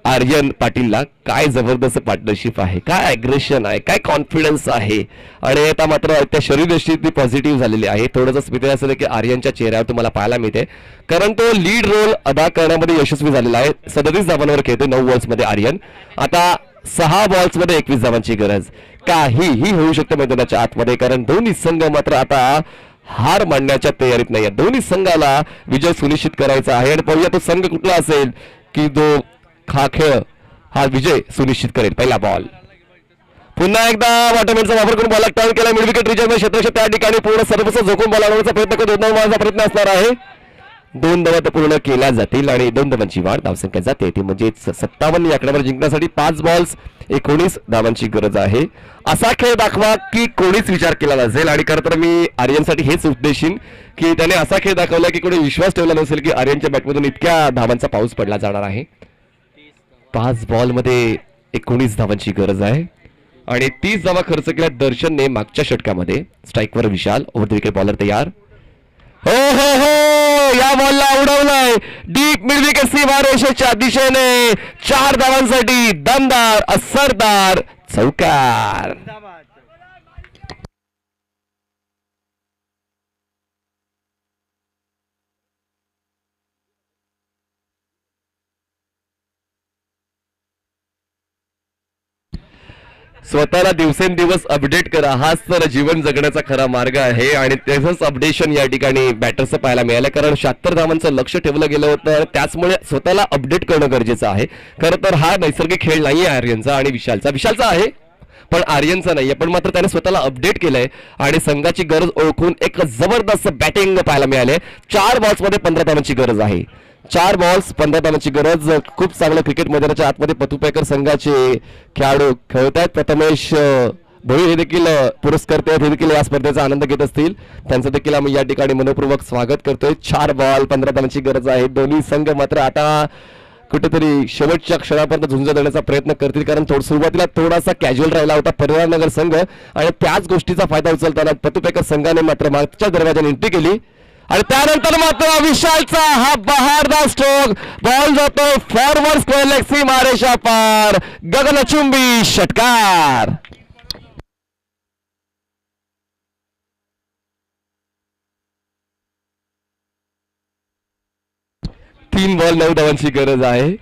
आर्यन पाटीलला. काय जबरदस्त पार्टनरशिप आहे, काय अग्रेशन आहे, काय कॉन्फिडन्स आहे. आणि आता मात्र त्या शरीरदृष्टी ती पॉझिटिव्ह झालेली आहे. थोडंसं स्मित असं की आर्यनच्या चेहऱ्यावर तुम्हाला पाहायला मिळते, कारण तो लीड रोल अदा करण्यामध्ये यशस्वी झालेला आहे. 37 धावांवर खेळतोय 9 बॉल्समध्ये आर्यन. आता 6 बॉल्समध्ये 21 धावांची गरज. काहीही होऊ शकतं मैदानाच्या आतमध्ये, कारण दोन्ही संघ मात्र आता हार मांडण्याच्या तयारीत नाही. दोन्ही संघाला विजय सुनिश्चित करायचा आहे. आणि पाहूया तो संघ कुठला असेल की जो हा खेळ हा विजय सुनिश्चित करेल. पहिला बॉल पुन्हा एकदा वॉटरमॅनचा वापर करून बॉल टर्न केला. मिड विकेट रिजन क्षेत्रक्षेत्र त्या ठिकाणी पूर्ण सर्वस्व झोकून बॉल आणण्याचा प्रयत्न करतो. 2 धावांचा प्रयत्न असणार आहे. 2 धावा पूर्ण केल्या जातील आणि 2 धावांची वाढ धावसंख्या जाते. ती म्हणजे 57 या आकड्यावर जिंकण्यासाठी 5 बॉल्स 19 धावांची गरज आहे. असा खेळ दाखवा की कोणीच विचार केला नसेल. आणि खरं तर मी आर्यनसाठी हेच उद्देशीन की त्याने असा खेळ दाखवला की कोणी विश्वास ठेवला नसेल की आर्यनच्या बॅटमधून इतक्या धावांचा पाऊस पडला जाणार आहे. 5 बॉलमध्ये 19 धावांची गरज आहे आणि 30 धावा खर्च केल्या दर्शनने मागच्या षटकामध्ये. स्ट्राईकवर विशाल, ओव्हर द विकेट बॉलर तयार. हो हो हो, या बॉलला उडवलाय डीप मिड विकेट सीमारेषेच्या दिशेने. 4 धावांसाठी दमदार असरदार चौकार. स्वतःला दिवसेंदिवस अपडेट करा, हाच तर जीवन जगण्याचा खरा मार्ग आहे. आणि त्याचंच अपडेशन या ठिकाणी बॅटर्सचं पाहायला मिळालं, कारण 76 धावांचं लक्ष ठेवलं गेलं होतं. त्याचमुळे स्वतःला अपडेट करणं गरजेचं आहे. खरं तर हा नैसर्गिक खेळ नाही आहे आर्यनचा आणि विशालचा आहे, पण आर्यनचा नाहीये. पण मात्र त्याने स्वतःला अपडेट केलंय आणि संघाची गरज ओळखून एक जबरदस्त बॅटिंग पाहायला मिळाले. 4 बॉल्समध्ये 15 धावांची गरज आहे. 4 बॉल्स 15 धावांची गरज. खूप चांगलं क्रिकेट मैदानाच्या आतमध्ये पतुपेकर संघाचे खेळाडू खेळत आहेत. प्रथमेश भोई हे देखील पुरस्कर्ते आहेत, हे देखील या स्पर्धेचा आनंद घेत असतील. त्यांचं देखील आम्ही या ठिकाणी मनपूर्वक स्वागत करतोय. 4 बॉल 15 धावांची गरज आहे. दोन्ही संघ मात्र आता कुठेतरी शेवटच्या क्षणापर्यंत झुंज देण्याचा प्रयत्न करतील, कारण सुरुवातीला थोडासा कॅज्युअल राहिला होता परिवारनगर संघ आणि त्याच गोष्टीचा फायदा उचलताना पतुपेकर संघाने मात्र मागच्या दरवाजाने एंट्री केली. आणि त्यानंतर मात्र विशालचा हा बहारदार स्ट्रोक. बॉल जातो फॉरवर्ड स्क्वेअर लेग सीमारेषा पार. गगनचुंबी षटकार. तीन बॉल 9 धावांची गरज आहे.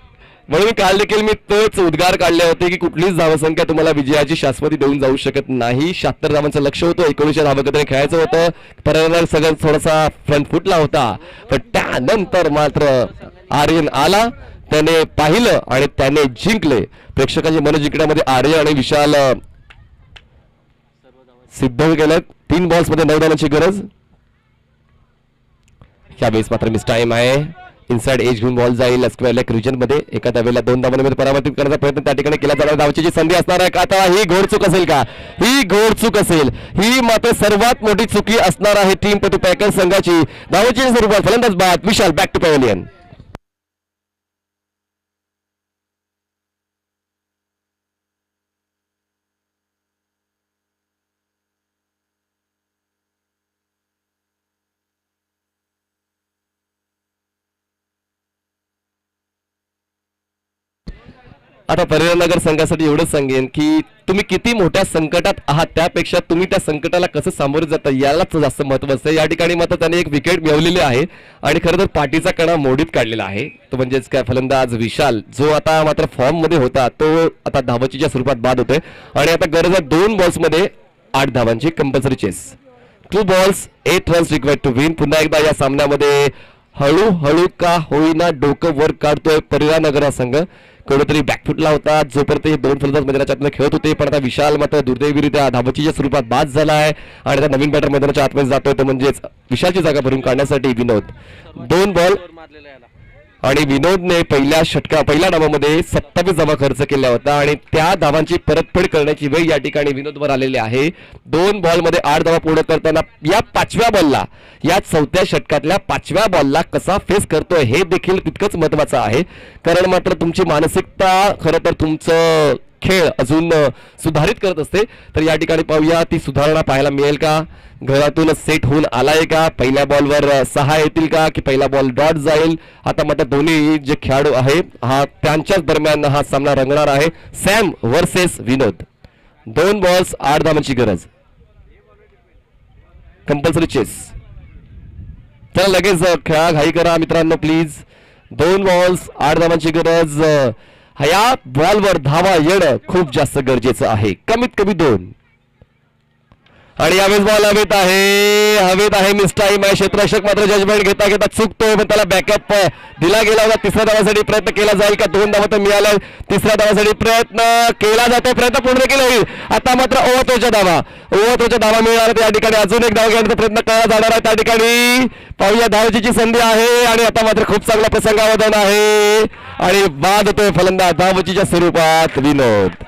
म्हणून काल देखील मी तोच उद्गार काढले होते की कुठलीच धावसंख्या तुम्हाला विजयाची शाश्वती देऊन जाऊ शकत नाही. 76 धावांचं लक्ष होतं, 19 धावांकडे खेळायचं होतं. परिणाम सगळं थोडासा फ्रंट फुटला होता, पण त्यानंतर मात्र आर्यन आला, त्याने पाहिलं आणि त्याने जिंकले. प्रेक्षकांची मन जिंकण्यामध्ये आर्यन आणि विशाल सिद्ध केलं. 3 बॉल्समध्ये 9 धावांची गरज. ह्या वेळेस मात्र मिस टाइम आहे. इनसाइड एज घेऊन बॉल जाईल स्क्वेअर लेग रिजन मध्ये. एका धावेला 2 धावांमध्ये परावर्तित करण्याचा प्रयत्न त्या ठिकाणी केला जाणार. धावची जी संधी असणार आहे का, आता ही घोडचूक असेल का, ही घोडचूक असेल. ही मात्र सर्वात मोठी चुकी असणार आहे टीम पतुपेकर संघाची. धावची स्वरूपात फलंदाज बाद. विशाल बॅक टू पॅव्हिलियन. आता परिणामनगर संघासाठी एवढंच सांगेन की तुम्ही किती मोठ्या संकटात आहात त्यापेक्षा तुम्ही त्या संकटाला कसं सामोरे जाता यालाच जास्त महत्त्वाचं आहे. या ठिकाणी मात्र त्याने एक विकेट मिळवलेली आहे आणि खरं तर पाठीचा कणा मोडीत काढलेला आहे. तो म्हणजेच काय फलंदाज विशाल, जो आता मात्र फॉर्म मध्ये होता, तो आता धावचीच्या स्वरूपात बाद होतोय. आणि आता गरज आहे 2 बॉल्समध्ये 8 धावांची compulsory chess. 2 balls 8 runs required to win. पुन्हा एकदा या सामन्यामध्ये हळूहळू का होईना डोकं वर काढतोय परिणामनगर संघ. कुठेतरी बॅकफुटला होता जोपर्यंत हे 2 फलंदाज मैदानाच्या आतमध्ये खेळत होते, पण आता विशाल मात्र दुर्दैवीरित्या धावचीच्या स्वरूपात बाद झाला आहे आणि आता नवीन बॅटर मैदानाच्या आतमध्ये जातोय. तो म्हणजेच विशालची जागा भरून काढण्यासाठी विनोद. 2 बॉल आणि विनोदने पहिल्या डावामध्ये 27 धावा खर्च केल्या होता आणि त्या धावांची परतफेड करण्याची वेळ या ठिकाणी विनोदवर आलेली आहे. 2 बॉलमध्ये 8 धावा पूर्ण करताना या 5व्या बॉलला, या 4थ्या षटकातल्या 5व्या बॉलला कसा फेस करतोय हे देखील तितकंच महत्वाचं आहे. कारण मात्र तुमची मानसिकता, खरं तर तुमचं खेळ अजून सुधारित करत असते. तर या ठिकाणी पाहूया ती सुधारणा पाहायला मिळेल का. घरातून सेट होऊन आलाय का. पहिल्या बॉलवर 6 येतील का की पहिला बॉल डॉट जाईल. आता मात्र दोन्ही जे खेळाडू आहे हा त्यांच्याच दरम्यान हा सामना रंगणार आहे. सॅम वर्सेस विनोद. 2 बॉल्स 8 धावांची गरज. Compulsory chess. चला लगेच खेळा, घाई करा मित्रांनो प्लीज. 2 बॉल्स 8 धावांची गरज. या बॉलवर धावा येणं खूप जास्त गरजेचं आहे. कमीत कमी 2. आणि यावेळेस बॉल हवेत आहे मिस्टाईम आहे. क्षेत्ररक्षक मात्र जजमेंट घेता घेता चुकतोय पण त्याला बॅकअप दिला गेला होता. तिसऱ्या धावासाठी प्रयत्न केला जाईल का. 2 धावा तर मिळाल्या. तिसऱ्या धावासाठी प्रयत्न केला जातो. प्रयत्न पूर्ण केला होईल. आता मात्र ओव्हरथ्रोच्या धावा मिळणार. या ठिकाणी अजून एक धाव घेण्याचा प्रयत्न केला जाणार आहे. त्या ठिकाणी पाहूया धावचीची संधी आहे आणि आता मात्र खूप चांगला प्रसंगावधान आहे आणि बाद होतोय फलंदाज धावचीच्या स्वरूपात विनोद.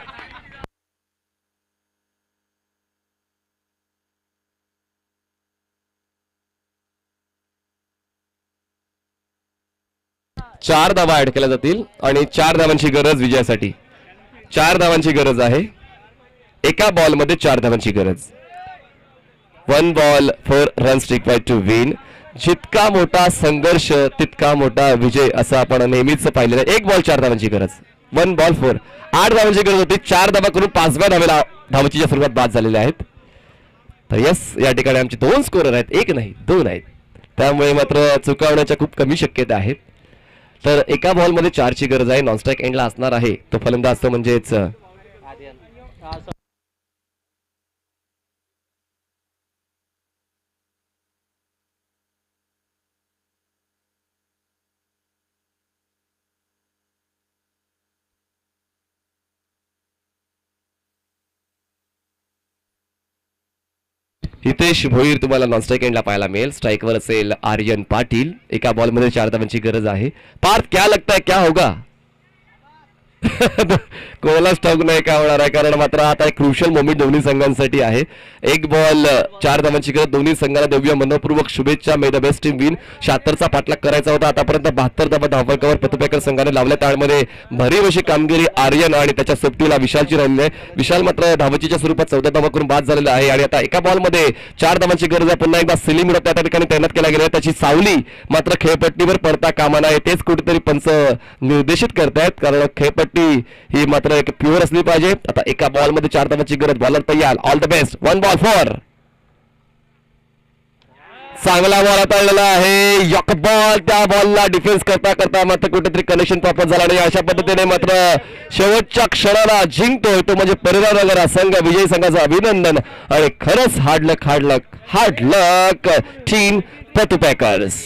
4 धावा ऍड केल्या जातील आणि 4 धावांची गरज विजयासाठी. 4 धावांची गरज आहे. एका बॉलमध्ये 4 धावांची गरज. 1 ball 4 runs required to win. जितका मोठा संघर्ष तितका मोठा विजय असं आपण नेहमीच पाहिलेलं आहे. 1 बॉल 4 धावांची गरज. 1 बॉल 4 8 धावांची गरज होती. 4 धावा करून 5व्या धावेला धावचीच्या स्वरूपात बाद झालेले आहेत. तर यस या ठिकाणी आमचे 2 स्कोरर आहेत. 1 नाही 2 आहेत. त्यामुळे मात्र चुकावण्याच्या खूप कमी शक्यता आहेत. तर एका बॉलमध्ये 4 ची गरज आहे. नॉनस्ट्राईक एंडला असणार आहे तो फलंदाज तो म्हणजेच हितेश भोईर तुम्हाला नॉनस्ट्राईक एंडला पाहायला मिळेल. स्ट्राईकवर असेल आर्यन पाटील. एका बॉलमध्ये 4 धावांची गरज आहे. पार्थ क्या लगता है क्या होगा. कोणाला स्टॉक नाही का होणार आहे कारण मात्र आता एक क्रुशियल मोमेंट दोन्ही संघांसाठी आहे. 1 बॉल 4 धावांची गरज. दोन्ही संघांना देऊया मनपूर्वक शुभेच्छा. May the best team win. 76चा पाठलाग करायचा होता. आतापर्यंत 72 धावा धावफलकावर पतुपेकर संघाने लावल्या. त्यामध्ये भरीव अशी कामगिरी आर्यन आणि त्याच्या सोबतीला विशालची राहिली आहे. विशाल मात्र धावचीच्या स्वरूपात 14 धावा करून बाद झालेला आहे आणि आता एका बॉलमध्ये 4 धावांची गरज आहे. पुन्हा एकदा सिलिंग त्या ठिकाणी तैनात केला गेला. त्याची सावली मात्र खेळपट्टीवर पडता कामा नये. तेच कुठेतरी पंच निर्देशित करतायत कारण खेळपट्टी ही मात्र एक प्युअर असली पाहिजे. आता एका बॉलमध्ये 4 धावांची गरज. बॉलर तयार. All the best. 1 बॉल 4. चांगला बॉल हाताळलेला आहे. यॉक बॉल. त्या बॉलला डिफेन्स करता करता मात्र कुठेतरी कनेक्शन प्रॉपर झाला नाही. अशा पद्धतीने मात्र शेवटच्या क्षणाला जिंकतोय तो म्हणजे परिवार नगर संघ. विजयी संघाचं अभिनंदन आणि खरंच हार्ड लक टीम पतुपेकर्स.